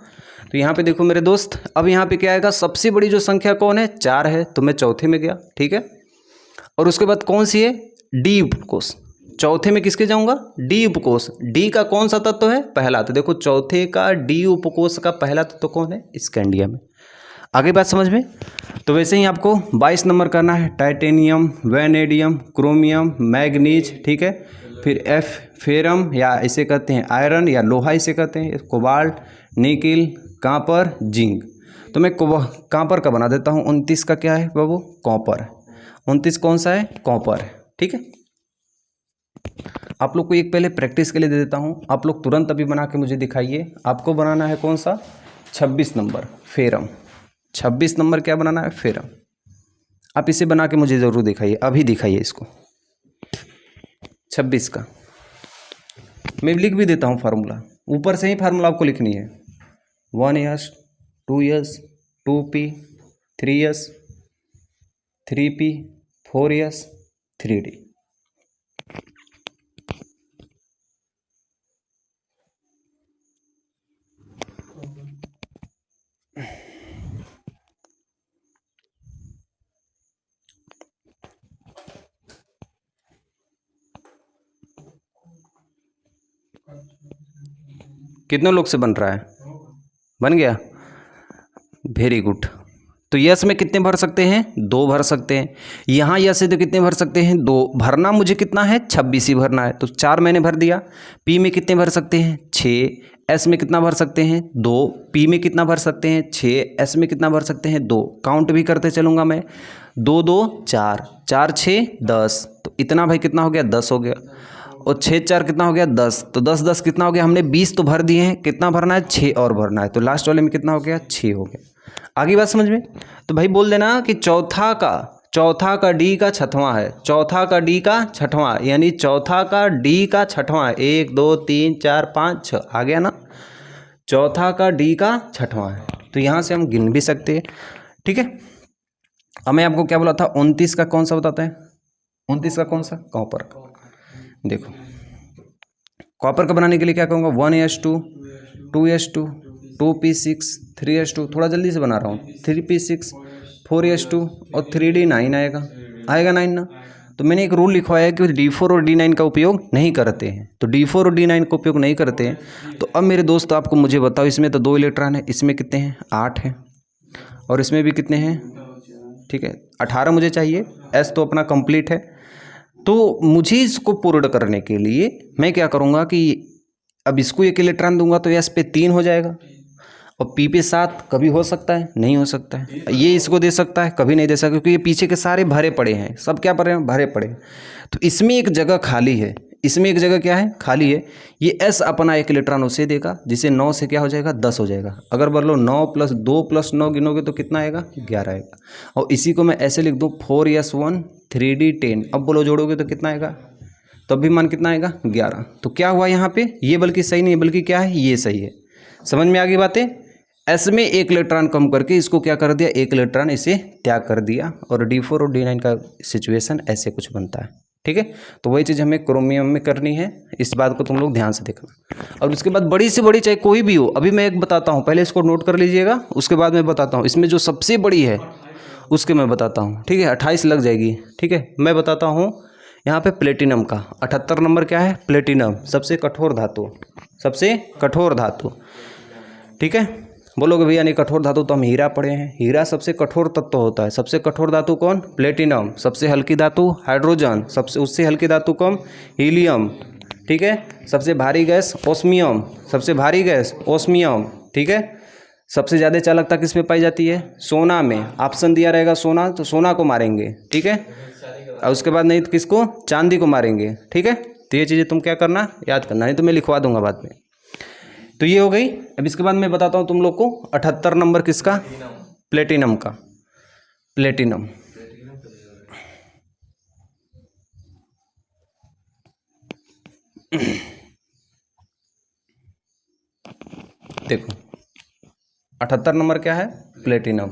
तो यहाँ पे देखो मेरे दोस्त, अब यहाँ पे क्या आएगा? सबसे बड़ी जो संख्या कौन है? 4 है, तो मैं चौथे में गया, ठीक है। और उसके बाद कौन सी है? डी उपकोष। चौथे में किसके जाऊंगा? डी उपकोष। डी का कौन सा तत्व है? पहला। तो देखो चौथे का डी उपकोष का पहला तत्व कौन है? स्कैंडियम है। आगे बात समझ में? तो वैसे ही आपको 22 नंबर करना है। टाइटेनियम, वैनेडियम, क्रोमियम, मैग्नीज, ठीक है। फिर फेरम या इसे कहते हैं आयरन या लोहा इसे कहते हैं, कोबाल्ट, निकिल, कॉपर, जिंक। तो मैं कॉपर का बना देता हूँ। 29 का क्या है बाबू? कॉपर। 29 कौन सा है? कॉपर है, ठीक है। आप लोग को एक पहले प्रैक्टिस के लिए दे देता हूँ, आप लोग तुरंत अभी बना के मुझे दिखाइए। आपको बनाना है कौन सा? 26 नंबर फेरम। 26 नंबर क्या बनाना है? फेरम। आप इसे बना के मुझे ज़रूर दिखाइए, अभी दिखाइए इसको। 26 का मैं लिख भी देता हूँ फार्मूला, ऊपर से ही फार्मूला आपको लिखनी है। 1s, 2s, 2p, 3s, 3p, 4s, 3d। कितने लोग से बन रहा है? बन गया, वेरी गुड। तो यस में कितने भर सकते हैं? 2 भर सकते हैं। यहाँ यस से तो कितने भर सकते हैं? 2। भरना मुझे कितना है? 26 ही भरना है, तो 4 मैंने भर दिया। पी में कितने भर सकते हैं? 6। एस में कितना भर सकते हैं? 2। पी में कितना भर सकते हैं? 6। एस में कितना भर सकते हैं? 2। काउंट भी करते चलूँगा मैं, 2 2 4, 4 6 10। तो इतना भाई कितना हो गया? 10 हो गया। और 6 4 कितना हो गया? 10। तो 10 10 कितना हो गया? हमने 20 तो भर दिए हैं, कितना भरना है? 6 और भरना है। तो लास्ट वाले में कितना हो गया? 6 हो गया। आगे बात समझ में? तो भाई बोल देना कि चौथा का डी का छठवां है। चौथा का डी का छठवां, यानी चौथा का डी का छठवां है। 1 2 3 4 5 6 आ गया ना? चौथा का डी का छठवां है, तो यहाँ से हम गिन भी सकते हैं, ठीक है। अब मैं आपको क्या बोला था? 29 का कौन सा बताते हैं? 29 का कौन सा? कॉपर का। देखो कॉपर का बनाने के लिए क्या कहूँगा? 1s2, 2s2, 2p6, 3s2। थोड़ा जल्दी से बना रहा हूँ। 3p6, 4s2 और 3d9 आएगा 9 ना? तो मैंने एक रूल लिखवाया है कि d4 और d9 का उपयोग नहीं करते हैं। तो d4 और d9 का उपयोग नहीं करते हैं। तो अब मेरे दोस्त आपको मुझे बताओ, इसमें तो 2 इलेक्ट्रॉन है, इसमें कितने हैं? 8 हैं। और इसमें भी कितने हैं? ठीक है 18 मुझे चाहिए। s तो अपना कंप्लीट है। तो मुझे इसको पूर्ण करने के लिए मैं क्या करूँगा कि अब इसको 1 इलेक्ट्रॉन दूंगा तो s पे 3 हो जाएगा। और p पे 7 कभी हो सकता है? नहीं हो सकता है। ये इसको दे सकता है? कभी नहीं दे सकता, क्योंकि ये पीछे के सारे भरे पड़े हैं। सब क्या पड़े हैं? भरे पड़े हैं। तो इसमें एक जगह खाली है, इसमें एक जगह क्या है, खाली है। ये S अपना 1 इलेक्ट्रॉन उसे देगा, जिसे 9 से क्या हो जाएगा, 10 हो जाएगा। अगर बोलो 9 + 2 + 9 गिनोगे तो कितना आएगा, 11 आएगा। और इसी को मैं ऐसे लिख दूँ 4s1 3d10। अब बोलो जोड़ोगे तो कितना आएगा, तब भी मान कितना आएगा, 11। तो क्या हुआ यहाँ पे, ये बल्कि सही नहीं है, बल्कि क्या है, ये सही है। समझ में आ गई बातें। S में 1 इलेक्ट्रॉन कम करके इसको क्या कर दिया, 1 इलेक्ट्रॉन इसे त्याग कर दिया। और D4 और D9 का सिचुएशन ऐसे कुछ बनता है, ठीक है। तो वही चीज़ हमें क्रोमियम में करनी है, इस बात को तुम लोग ध्यान से देखना। और उसके बाद बड़ी से बड़ी चाहे कोई भी हो, अभी मैं एक बताता हूँ, पहले इसको नोट कर लीजिएगा, उसके बाद मैं बताता हूँ। इसमें जो सबसे बड़ी है उसके मैं बताता हूँ, ठीक है। 28 लग जाएगी, ठीक है। मैं बताता हूँ यहाँ पे प्लेटिनम का 78 नंबर क्या है, प्लेटिनम, सबसे कठोर धातु, सबसे कठोर धातु, ठीक है। बोलोगे भैया नहीं कठोर धातु तो हम हीरा पढ़े हैं, हीरा सबसे कठोर तत्व होता है। सबसे कठोर धातु कौन, प्लेटिनम। सबसे हल्की धातु हाइड्रोजन, सबसे उससे हल्की धातु कौन, हीलियम, ठीक है। सबसे भारी गैस ओस्मियम, सबसे भारी गैस ओस्मियम, ठीक है। सबसे ज़्यादा चालकता किस में पाई जाती है, सोना में। ऑप्शन दिया रहेगा सोना, तो सोना को मारेंगे, ठीक है। और उसके बाद नहीं तो किसको, चांदी को मारेंगे, ठीक है। तो ये चीज़ें तुम क्या करना, याद करना, नहीं तो मैं लिखवा दूंगा बाद में। तो ये हो गई। अब इसके बाद मैं बताता हूँ तुम लोग को 78 नंबर किसका, प्लेटिनम का। प्लेटिनम देखो 78 नंबर क्या है, प्लेटिनम।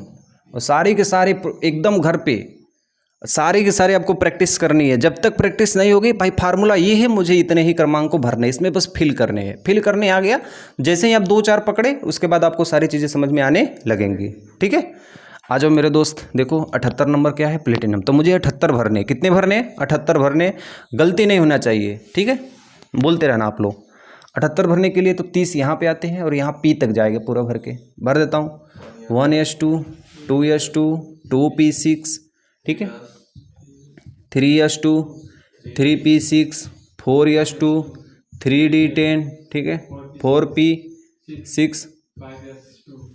और सारी के सारी एकदम घर पे सारी की सारी आपको प्रैक्टिस करनी है। जब तक प्रैक्टिस नहीं होगी भाई, फार्मूला ये है, मुझे इतने ही क्रमांक को भरने, इसमें बस फिल करने हैं। फिल करने आ गया, जैसे ही आप 2-4 पकड़े उसके बाद आपको सारी चीज़ें समझ में आने लगेंगी, ठीक है। आ जाओ मेरे दोस्त, देखो 78 नंबर क्या है, प्लेटिनम। तो मुझे 78 भरने, कितने भरने, 78 भरने, गलती नहीं होना चाहिए, ठीक है। बोलते रहना आप लोग। 78 भरने के लिए तो 30 यहाँ पे आते हैं और यहाँ P तक जाएगा, पूरा भर के भर देता हूँ। 1s2 2s2 2p6, ठीक है। 3s2 3p6 4s2 3d10, ठीक है। 4p6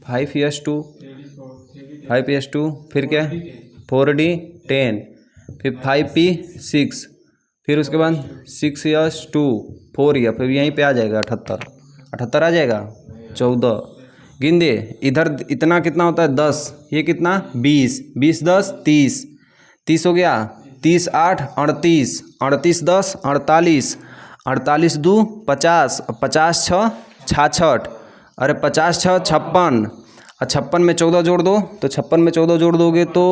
5s2 5s2, फिर क्या 4d10, फिर 5p6, फिर उसके बाद 6s2 4, फिर यहीं पे आ जाएगा 78। 78 आ जाएगा, 14 गिन दे। इधर इतना कितना होता है, 10, ये कितना 20, 20 10 30, 30 हो गया, 30 8 38, 38 10 48, 48 2 50, 50 6 66, अरे 50 6 56, और 56 में 14 जोड़ दो, तो 56 में 14 जोड़ दोगे तो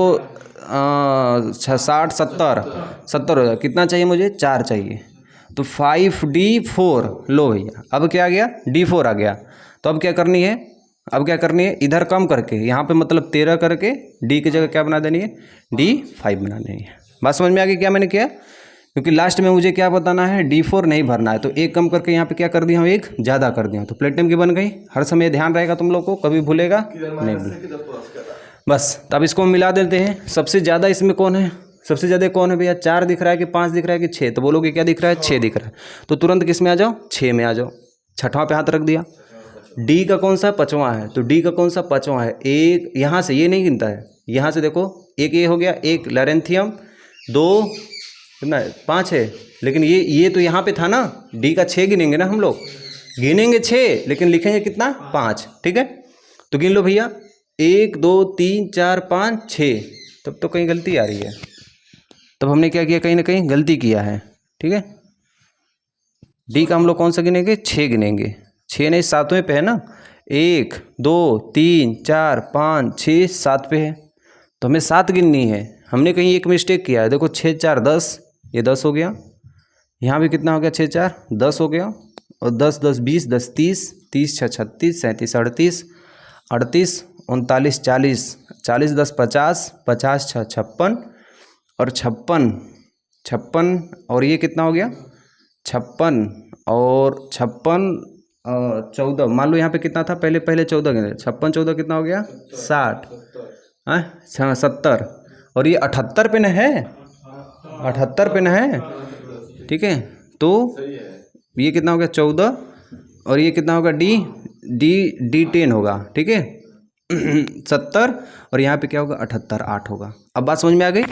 60 70 70 हो जाएगा। कितना चाहिए मुझे, 4 चाहिए, तो 5d4। लो भैया, अब क्या आ गया, d4 आ गया। तो अब क्या करनी है, अब क्या करनी है, इधर कम करके यहाँ पे मतलब 13 करके d की जगह क्या बना देनी है, d5 बना देनी है। बात समझ में आ गई क्या मैंने किया, क्योंकि लास्ट में मुझे क्या बताना है, d4 नहीं भरना है। तो एक कम करके यहाँ पे क्या कर दिया हूँ, एक ज़्यादा कर दिया हूँ, तो प्लेटिनम की बन गई। हर समय ध्यान रहेगा तुम लोग को, कभी भूलेगा नहीं भूलेगा। बस तब इसको मिला देते हैं। सबसे ज़्यादा इसमें कौन है, सबसे ज़्यादा कौन है भैया, 4 दिख रहा है कि 5 दिख रहा है कि 6, तो बोलोगे क्या दिख रहा है, 6 दिख रहा है। तो तुरंत किस में आ जाओ, 6 में आ जाओ। छठवां पे हाथ रख दिया। डी का कौन सा, 5वां है, तो डी का कौन सा, 5वां है। एक यहाँ से, ये नहीं गिनता है, यहाँ से देखो, एक ये हो गया, एक लैरेंथियम, 2 कितना है, 5 है। लेकिन ये तो यहाँ पे था ना, डी का 6 गिनेंगे ना हम लोग, गिनेंगे 6 लेकिन लिखेंगे कितना, 5, ठीक है। तो गिन लो भैया, 1 2 3 4 5 6। तब तो कहीं गलती आ रही है, तब हमने क्या किया, कहीं ना कहीं गलती किया है, ठीक है। डी का हम लोग कौन सा गिनेंगे, 6 गिनेंगे, 6 नहीं 7वें पे है ना, 1 2 3 4 5 6 7 पे है, तो हमें 7 गिननी है। हमने कहीं एक मिस्टेक किया है, देखो 6 4 10, ये 10 हो गया। यहाँ भी कितना हो गया, 6 4 10 हो गया, और 10 10 20 10 30 30 6 36 37 38 38 39 40 40 10 50 50 6 56, और 56 और ये कितना हो गया, 56 और 56 14। मान लो यहाँ पे कितना था, पहले 14 गिने, 56 14 कितना हो गया, 60, 70, और ये 78 पे न है, 78 पे न है, ठीक है। तो ये कितना हो गया, 14, और ये कितना होगा, D10 होगा, ठीक है। 70, और यहाँ पे क्या होगा, 78 8 होगा। अब बात समझ में आ गई।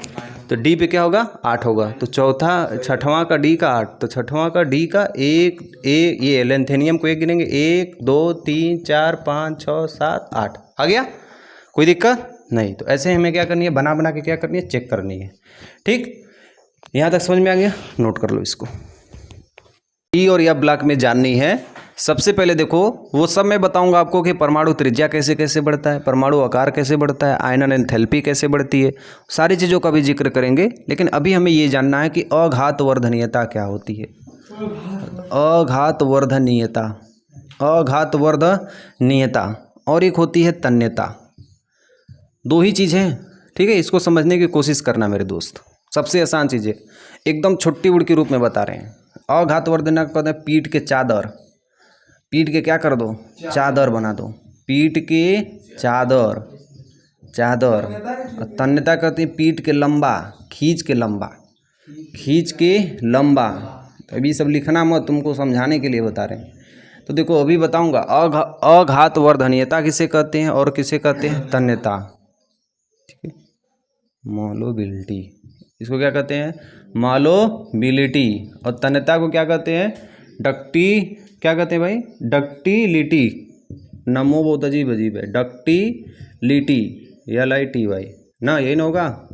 तो डी पे क्या होगा 8 होगा। तो छठवां का डी का 8, तो छठवां का डी का एक ये लेंथेनियम को एक गिनेंगे 1 2 3 4 5 6 7 8 आ गया, कोई दिक्कत नहीं। तो ऐसे हमें क्या करनी है, बना बना के क्या करनी है, चेक करनी है। ठीक, यहाँ तक समझ में आ गया, नोट कर लो इसको। ई और या ब्लॉक में जाननी है। सबसे पहले देखो वो सब मैं बताऊंगा आपको कि परमाणु त्रिज्या कैसे कैसे बढ़ता है, परमाणु आकार कैसे बढ़ता है, आयनन एंथैल्पी कैसे बढ़ती है, सारी चीज़ों का भी जिक्र करेंगे। लेकिन अभी हमें ये जानना है कि अघातवर्धनीयता क्या होती है। अघातवर्धनीयता, अघातवर्धनीयता और एक होती है तन्यता। दो ही चीज़ हैं, ठीक है। इसको समझने की कोशिश करना मेरे दोस्त, सबसे आसान चीज़ है, एकदम छोटी उड़ के रूप में बता रहे हैं। अघातवर्धनीयता कहते हैं पीठ के चादर, पीठ के क्या कर दो, चादर बना दो, पीठ के चादर, चादर। और तन्यता कहते हैं पीठ के लंबा, खींच के लंबा, खींच के लंबा। तो अभी सब लिखना मत, तुमको समझाने के लिए बता रहे हैं। तो देखो अभी बताऊंगा अघातवर्धनीयता किसे कहते हैं और किसे कहते हैं तन्यता, ठीक है। मोलोबिलिटी, इसको क्या कहते हैं, मोलोबिलिटी। और तन्यता को क्या कहते हैं, क्या कहते हैं भाई, डक्टिलिटी। नमो बहुत अजीब अजीब है, डक्टिलिटी, LITY ना, यही ना होगा।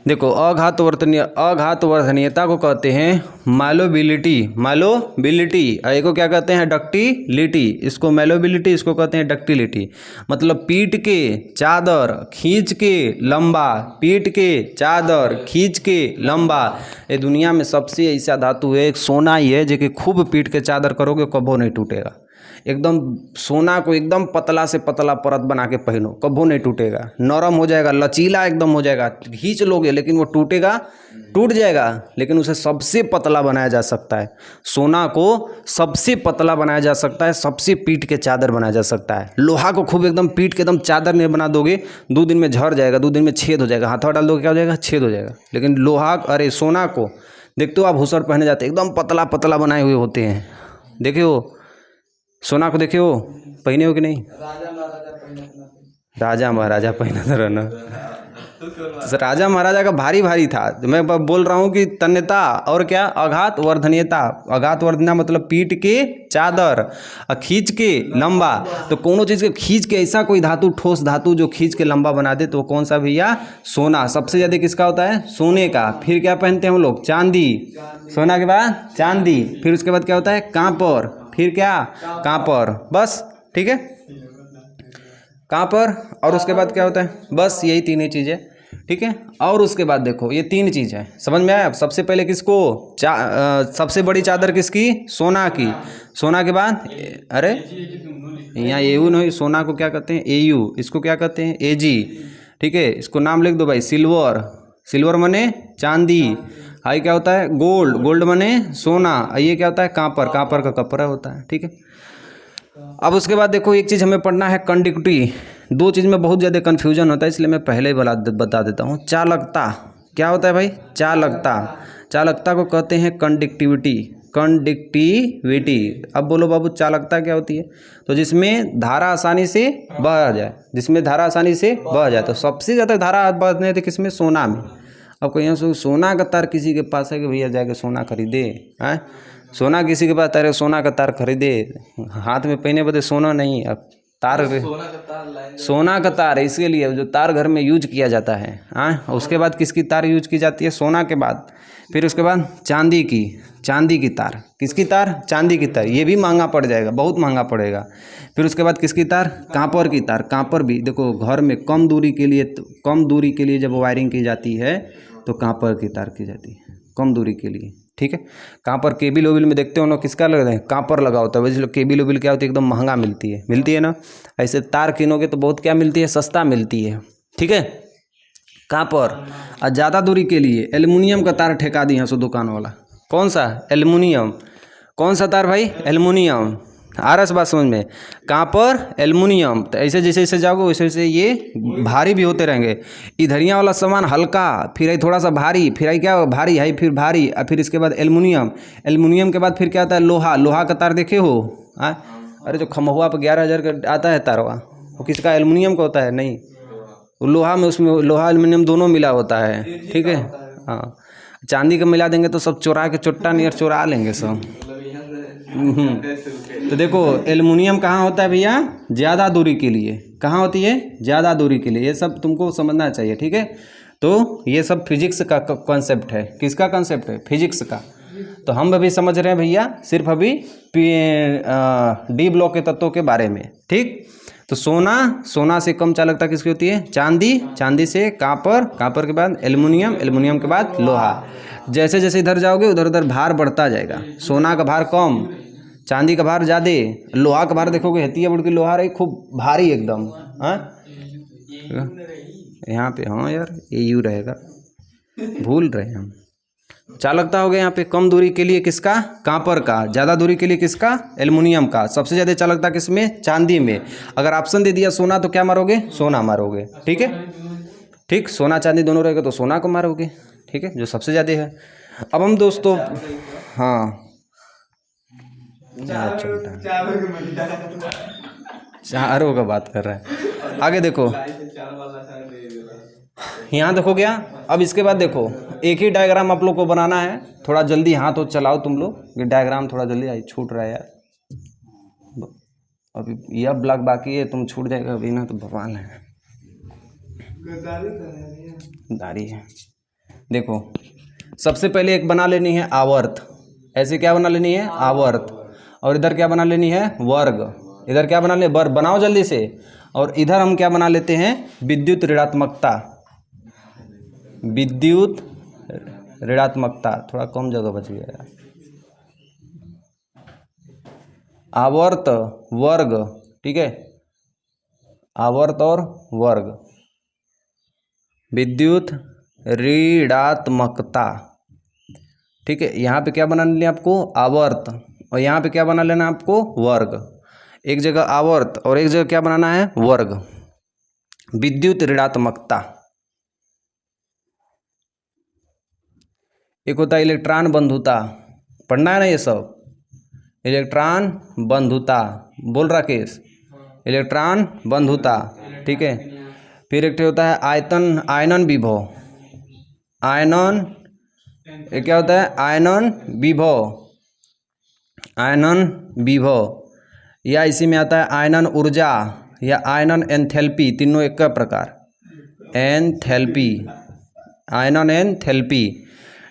देखो अघातवर्धनीयता को कहते हैं मोलोबिलिटी, मोलोबिलिटी। एक को क्या कहते हैं, डक्टिलिटी। इसको मोलोबिलिटी, इसको कहते हैं डक्टिलिटी। मतलब पीठ के चादर खींच के लंबा, पीठ के चादर खींच के लंबा। ये दुनिया में सबसे ऐसा धातु है, एक सोना ही है जो कि खूब पीठ के चादर करोगे कबो नहीं टूटेगा। एकदम सोना को एकदम पतला से पतला परत बना के पहनो, कबो नहीं टूटेगा, नरम हो जाएगा, लचीला एकदम हो जाएगा, खींच लोगे लेकिन वो टूटेगा, टूट जाएगा। लेकिन उसे सबसे पतला बनाया जा सकता है, सोना को सबसे पतला बनाया जा सकता है, सबसे पीठ के चादर बनाया जा सकता है। लोहा को खूब एकदम पीठ के एकदम चादर नहीं बना दोगे, 2 दिन में झड़ जाएगा, 2 दिन में छेद हो जाएगा, हाथों डाल दोगे क्या हो जाएगा, छेद हो जाएगा। लेकिन लोहा, अरे सोना को देखते हो आप, हुसर पहने जाते एकदम पतला पतला बनाए हुए होते हैं, देखे हो सोना को, देखे हो पहने हो कि नहीं, राजा महाराजा पहना था रहना, राजा महाराजा का भारी भारी था। मैं बोल रहा हूँ कि तन्यता और क्या, अघातवर्धनीयता। अघातवर्धनीयता मतलब पीठ के चादर, खींच के लंबा। तो कोनो चीज़ के खींच के, ऐसा कोई धातु, ठोस धातु जो खींच के लंबा बना दे, तो कौन सा भैया, सोना। सबसे ज़्यादा किसका होता है, सोने का। फिर क्या पहनते हैं हम लोग, चांदी। सोना के बाद चांदी, फिर उसके बाद क्या होता है, कांपर, फिर क्या, कांपर, बस, ठीक है, कांपर। और उसके बाद क्या होता है, बस यही 3 ही चीज़ें, ठीक है। और उसके बाद देखो ये 3 चीज़ है, समझ में आया। अब सबसे पहले किसको, सबसे बड़ी चादर किसकी, सोना की। सोना के बाद, अरे यहाँ एयू नहीं, सोना को क्या कहते हैं, AU, इसको क्या कहते हैं, AG, ठीक है। इसको नाम लिख दो भाई, सिल्वर, सिल्वर मने चांदी। आई क्या होता है, गोल्ड, गोल्ड मने सोना। ये क्या होता है, कांपर, कांपर का कपड़ा होता है, ठीक है। अब उसके बाद देखो एक चीज़ हमें पढ़ना है, कंडक्टिविटी। 2 चीज़ में बहुत ज़्यादा कन्फ्यूजन होता है, इसलिए मैं पहले ही बता देता हूँ। चालकता क्या होता है भाई, चालकता। चालकता को कहते हैं कंडक्टिविटी, कंडक्टिविटी। अब बोलो बाबू चालकता क्या होती है, तो जिसमें धारा आसानी से बह जाए, जिसमें धारा आसानी से बह जाए। तो सबसे ज़्यादा धारा बहने थे किसमें, सोना में। अब कहीं से सोना का तार किसी के पास है कि भैया जाके सोना खरीदे, हैं, सोना किसी के पास, अरे सोना का तार खरीदे, हाथ में पहने बदे सोना नहीं, अब तार, सोना का तार है, इसके लिए जो तार घर में यूज किया जाता है। हाँ, उसके बाद किसकी तार यूज की जाती है, सोना के बाद। फिर उसके बाद चांदी की, चांदी की तार, किसकी तार, चांदी की तार। ये भी महंगा पड़ जाएगा, बहुत महंगा पड़ेगा। फिर उसके बाद किसकी तार, कांपर की तार। कांपर भी देखो घर में कम दूरी के लिए जब वायरिंग की जाती है तो कांपर की तार की जाती है, कम दूरी के लिए, ठीक है। कांपर केबिल ओबिल में देखते हो ना, किसका लगा है, कांपर लगा होता है। वैसे केबिल ओबिल क्या होती है, एकदम महंगा मिलती है ना। ऐसे तार किनोगे तो बहुत क्या मिलती है, सस्ता मिलती है, ठीक है, कांपर। और ज़्यादा दूरी के लिए एल्युमिनियम का तार ठेका दी यहाँ से दुकान वाला। कौन सा, एल्युमिनियम। कौन सा तार भाई, एल्युमिनियम। आ रहा है बात समझ में, कांपर, एल्युमिनियम। तो ऐसे जैसे जैसे जाओगे वैसे वैसे ये भारी भी होते रहेंगे। इधरिया वाला सामान हल्का, फिर थोड़ा सा भारी, फिर क्या भारी है, फिर भारी, और फिर इसके बाद एल्युमिनियम। एल्युमिनियम के बाद फिर क्या आता है, लोहा। लोहा का तार देखे हो, अरे जो खमहुआ पर 11,000 का आता है तारवा, वो किसका, एल्युमिनियम का होता है, नहीं लोहा में उसमें लोहा एल्युमिनियम दोनों मिला होता है, ठीक है। हाँ, चांदी का मिला देंगे तो सब चुरा के चुट्टा नियर चुरा लेंगे सब। तो देखो एल्युमिनियम कहाँ होता है भैया, ज़्यादा दूरी के लिए। कहाँ होती है, ज़्यादा दूरी के लिए। ये सब तुमको समझना चाहिए, ठीक है। तो ये सब फिजिक्स का कॉन्सेप्ट है। किसका कॉन्सेप्ट है, फिजिक्स का। तो हम अभी समझ रहे हैं भैया सिर्फ अभी डी ब्लॉक के तत्वों के बारे में, ठीक। तो सोना से कम चालकता किसकी होती है, चांदी से कापर के बाद एल्युमिनियम के बाद लोहा। जैसे जैसे इधर जाओगे उधर उधर भार बढ़ता जाएगा। सोना का भार कम, चांदी का भार ज़्यादा, लोहा का भार देखोगे हथिया बुड़ की लोहा रही खूब भारी एकदम। हाँ यहाँ पे, हाँ यार ये यू रहेगा, भूल रहे हैं हम। चालकता हो गया यहाँ पे कम दूरी के लिए किसका, कांपर का। ज़्यादा दूरी के लिए किसका, एल्युमिनियम का। सबसे ज़्यादा चालकता किसमें, चांदी में। अगर ऑप्शन दे दिया सोना तो क्या मारोगे, सोना मारोगे, ठीक है। ठीक, सोना चांदी दोनों रहेगा तो सोना को मारोगे, ठीक है, जो सबसे ज़्यादा है। अब हम दोस्तों, हाँ चारों का बात कर रहे हैं। आगे देखो, यहाँ देखो क्या। अब इसके बाद देखो एक ही डायग्राम आप लोग को बनाना है। थोड़ा जल्दी हाथ तो चलाओ तुम लोग, ये डायग्राम थोड़ा जल्दी आई, छूट रहा है यार। अभी यह ब्लॉक बाकी है, तुम छूट जाएगा अभी ना तो भगवान है, दाढ़ी है। देखो सबसे पहले एक बना लेनी है आवर्त। ऐसे क्या बना लेनी है, आवर्त। और इधर क्या बना लेनी है, वर्ग। इधर क्या बना ले, वर्ग बनाओ जल्दी से। और इधर हम क्या बना लेते हैं, विद्युत ऋणात्मकता। विद्युत ऋणात्मकता, थोड़ा कम जगह बच गया यार। आवर्त वर्ग, ठीक है, आवर्त और वर्ग। विद्युत ऋणात्मकता, ठीक है। यहाँ पे क्या बना लेना आपको, आवर्त, और यहाँ पे क्या बना लेना आपको, वर्ग। एक जगह आवर्त और एक जगह क्या बनाना है, वर्ग। विद्युत ऋणात्मकता। एक होता है इलेक्ट्रॉन बंधुता, पढ़ना है ना ये सब। इलेक्ट्रॉन बंधुता, बोल राकेश, इलेक्ट्रॉन बंधुता, ठीक है। फिर एक होता है आयनन विभव। आयनन, ये क्या होता है, आयनन विभव, या इसी में आता है आयनन ऊर्जा या आयनन एंथैल्पी, तीनों एक का प्रकार। एंथैल्पी, आयनन एंथैल्पी,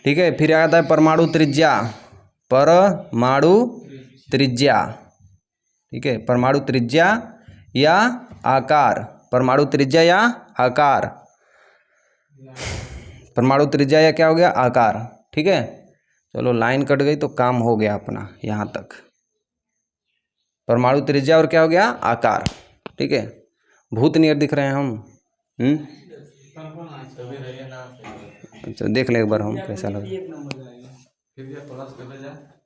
ठीक है। फिर आता है परमाणु त्रिज्या, ठीक है, परमाणु त्रिज्या या आकार, परमाणु त्रिज्या या आकार, परमाणु त्रिज्या या क्या हो गया, आकार, ठीक है। चलो लाइन कट गई तो काम हो गया अपना यहाँ तक। परमाणु त्रिज्या और क्या हो गया, आकार, ठीक है। भूत नियर दिख रहे हैं हम, अच्छा देख ले एक बार हम कैसा लगा।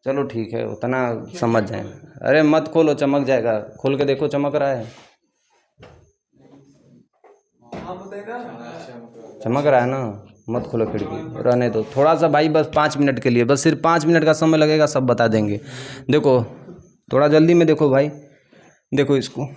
चलो ठीक है, उतना समझ जाए। अरे मत खोलो, चमक जाएगा, खोल के देखो चमक रहा है, चमक रहा है ना, मत खोलो खिड़की, रहने दो थोड़ा सा भाई, बस 5 मिनट के लिए, बस सिर्फ 5 मिनट का समय लगेगा, सब बता देंगे। देखो थोड़ा जल्दी में देखो भाई, देखो इसको।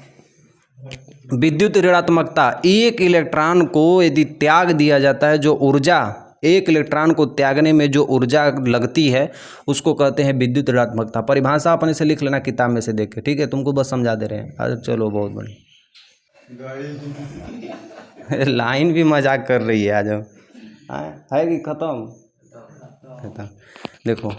विद्युत ऋणात्मकता, एक इलेक्ट्रॉन को यदि त्याग दिया जाता है, जो ऊर्जा, एक इलेक्ट्रॉन को त्यागने में जो ऊर्जा लगती है उसको कहते हैं विद्युत ऋणात्मकता। परिभाषा अपने से लिख लेना किताब में से देख के, ठीक है, तुमको बस समझा दे रहे हैं। अरे चलो बहुत बढ़िया, लाइन भी मजाक कर रही है आज, है कि खत्म। देखो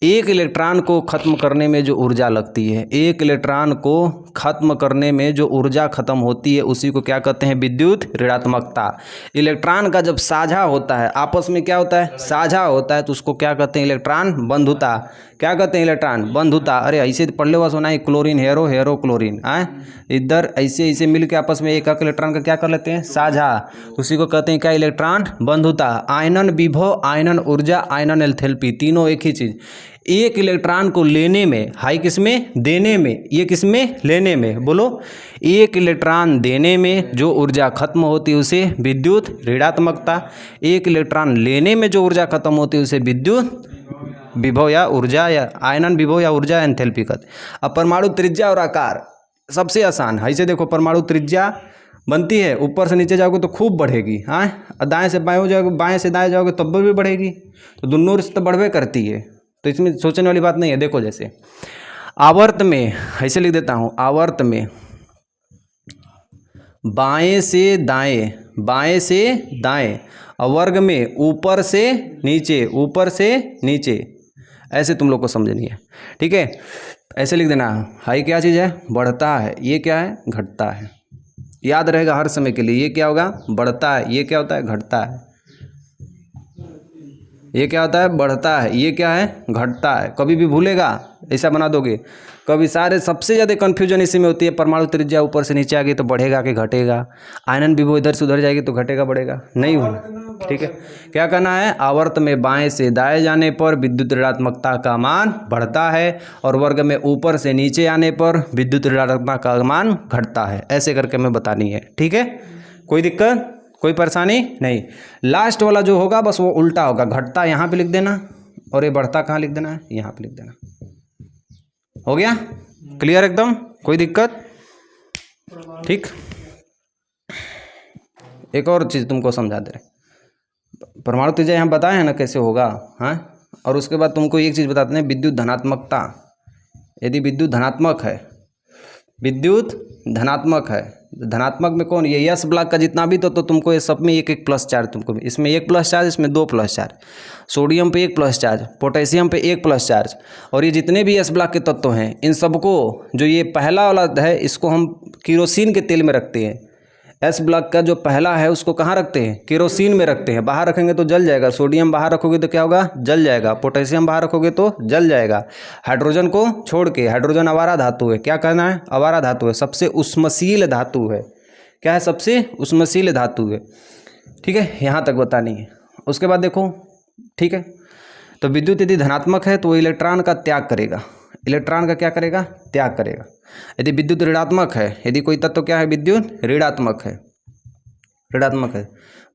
एक इलेक्ट्रॉन को खत्म करने में जो ऊर्जा लगती है, एक इलेक्ट्रॉन को खत्म करने में जो ऊर्जा खत्म होती है उसी को क्या कहते हैं, विद्युत ऋणात्मकता। इलेक्ट्रॉन का जब साझा होता है, आपस में क्या होता है, साझा होता है, तो उसको क्या कहते हैं, इलेक्ट्रॉन बंधुता। क्या कहते हैं, इलेक्ट्रॉन बंधुता। अरे ऐसे पढ़ ले, सुना है क्लोरीन हेरो, हेरो क्लोरीन, इधर ऐसे ऐसे मिल के आपस में एक इलेक्ट्रॉन का क्या कर लेते हैं, साझा, उसी को कहते हैं क्या, इलेक्ट्रॉन बंधुता। आयनन विभव, आयनन ऊर्जा, आयनन एंथैल्पी, तीनों एक ही चीज। एक इलेक्ट्रॉन को लेने में, हाई किसमें, देने में, ये किसमें, लेने में, बोलो। एक इलेक्ट्रॉन देने में जो ऊर्जा खत्म होती है उसे विद्युत ऋणात्मकता, एक इलेक्ट्रॉन लेने में जो ऊर्जा खत्म होती है उसे विद्युत विभव या ऊर्जा, या आयनन विभव या ऊर्जा एंथैल्पी कहते। अब परमाणु त्रिज्या और आकार सबसे आसान है, इसे देखो। परमाणु त्रिज्या बनती है, ऊपर से नीचे जाओगे तो खूब बढ़ेगी। हाँ, दाएं से बाएं हो जाओगे, बाएं से दाएं जाओगे तब भी बढ़ेगी। तो दोनों रिश्ते बढ़वे करती है, तो इसमें सोचने वाली बात नहीं है। देखो जैसे आवर्त में, ऐसे लिख देता हूँ, आवर्त में बाएं से दाएं, बाएं से दाएं, और वर्ग में ऊपर से नीचे, ऊपर से नीचे, ऐसे तुम लोग को समझनी है। ठीक है, ऐसे लिख देना। हाई क्या चीज़ है? बढ़ता है। ये क्या है? घटता है। याद रहेगा हर समय के लिए। ये क्या होगा? बढ़ता है। ये क्या होता है? घटता है। ये क्या होता है? बढ़ता है। ये क्या है? घटता है। कभी भी भूलेगा, ऐसा बना दोगे। कभी सारे सबसे ज़्यादा कन्फ्यूजन इसी में होती है। परमाणु त्रिज्या ऊपर से नीचे आ गई तो बढ़ेगा कि घटेगा, आयनन विभव इधर से उधर जाएगी तो घटेगा बढ़ेगा, नहीं होगा। ठीक है, क्या करना है? आवर्त में बाएं से दाएं जाने पर विद्युत ऋणात्मकता का मान बढ़ता है, और वर्ग में ऊपर से नीचे आने पर विद्युत ऋणात्मकता का मान घटता है। ऐसे करके हमें बतानी है। ठीक है, कोई दिक्कत, कोई परेशानी नहीं। लास्ट वाला जो होगा बस वो उल्टा होगा। घटता यहाँ पे लिख देना, और ये बढ़ता कहाँ लिख देना है? यहाँ पे लिख देना। हो गया क्लियर एकदम? कोई दिक्कत? ठीक, एक और चीज़ तुमको समझा दे रहे। परमाणु त्रिज्या यहाँ बताए हैं ना कैसे होगा। हाँ, और उसके बाद तुमको एक चीज़ बताते हैं, विद्युत धनात्मकता। यदि विद्युत धनात्मक है, विद्युत धनात्मक है, धनात्मक में कौन? ये यस ब्लॉक का जितना भी तो तुमको ये सब में एक एक प्लस चार्ज, तुमको इसमें एक प्लस चार्ज, इसमें दो प्लस चार्ज, सोडियम पे एक प्लस चार्ज, पोटेशियम पे एक प्लस चार्ज, और ये जितने भी एस ब्लॉक के तत्व हैं इन सबको, जो ये पहला वाला है इसको हम केरोसिन के तेल में रखते हैं। एस ब्लॉक का जो पहला है उसको कहाँ रखते हैं? केरोसिन में रखते हैं। बाहर रखेंगे तो जल जाएगा। सोडियम बाहर रखोगे तो क्या होगा? जल जाएगा। पोटेशियम बाहर रखोगे तो जल जाएगा। हाइड्रोजन को छोड़ के, हाइड्रोजन आवारा धातु है। क्या कहना है? आवारा धातु है, सबसे उष्मशील धातु है। क्या है? सबसे उष्मशील धातु है। ठीक है, यहाँ तक बतानी है। उसके बाद देखो, ठीक है, तो विद्युत यदि धनात्मक है तो वो इलेक्ट्रॉन का त्याग करेगा। इलेक्ट्रॉन का क्या करेगा? त्याग करेगा। यदि विद्युत ऋणात्मक है, यदि कोई तत्व क्या है? विद्युत ऋणात्मक है, ऋणात्मक है,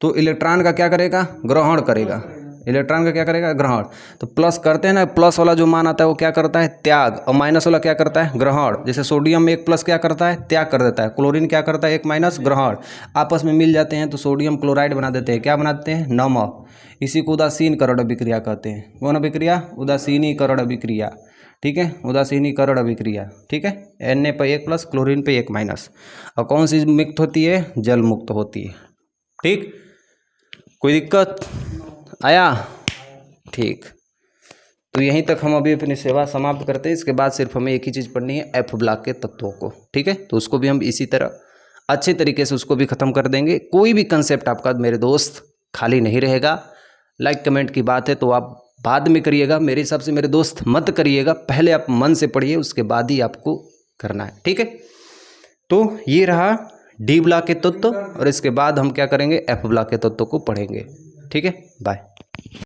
तो इलेक्ट्रॉन का क्या करेगा? ग्रहण करेगा। इलेक्ट्रॉन का क्या करेगा? ग्रहण। तो प्लस करते हैं ना, प्लस वाला जो मान आता है वो क्या करता है? त्याग, और माइनस वाला क्या करता है? ग्रहण। जैसे सोडियम में एक प्लस क्या करता है? त्याग कर देता है। क्लोरीन क्या करता है? एक माइनस, ग्रहण। आपस में मिल जाते हैं तो सोडियम क्लोराइड बना देते हैं। क्या बनाते हैं? नमक। इसी को उदासीनीकरण अभिक्रिया कहते हैं। कौन अभिक्रिया? उदासीनीकरण अभिक्रिया। ठीक है, उदासीनीकरण अभिक्रिया। ठीक है, Na पे एक प्लस, क्लोरीन पे एक माइनस। और कौन सी मुक्त होती है? जल मुक्त होती है। ठीक, कोई दिक्कत आया? ठीक, तो यहीं तक हम अभी अपनी सेवा समाप्त करते हैं। इसके बाद सिर्फ हमें एक ही चीज़ पढ़नी है, एफ ब्लॉक के तत्वों को। ठीक है, तो उसको भी हम इसी तरह अच्छे तरीके से उसको भी ख़त्म कर देंगे। कोई भी कंसेप्ट आपका मेरे दोस्त खाली नहीं रहेगा। लाइक कमेंट की बात है तो आप बाद में करिएगा, मेरे हिसाब से मेरे दोस्त मत करिएगा। पहले आप मन से पढ़िए, उसके बाद ही आपको करना है। ठीक है, तो ये रहा डी ब्लॉक के तत्व, और इसके बाद हम क्या करेंगे? एफ ब्लॉक के तत्व को पढ़ेंगे। ठीक है, बाय।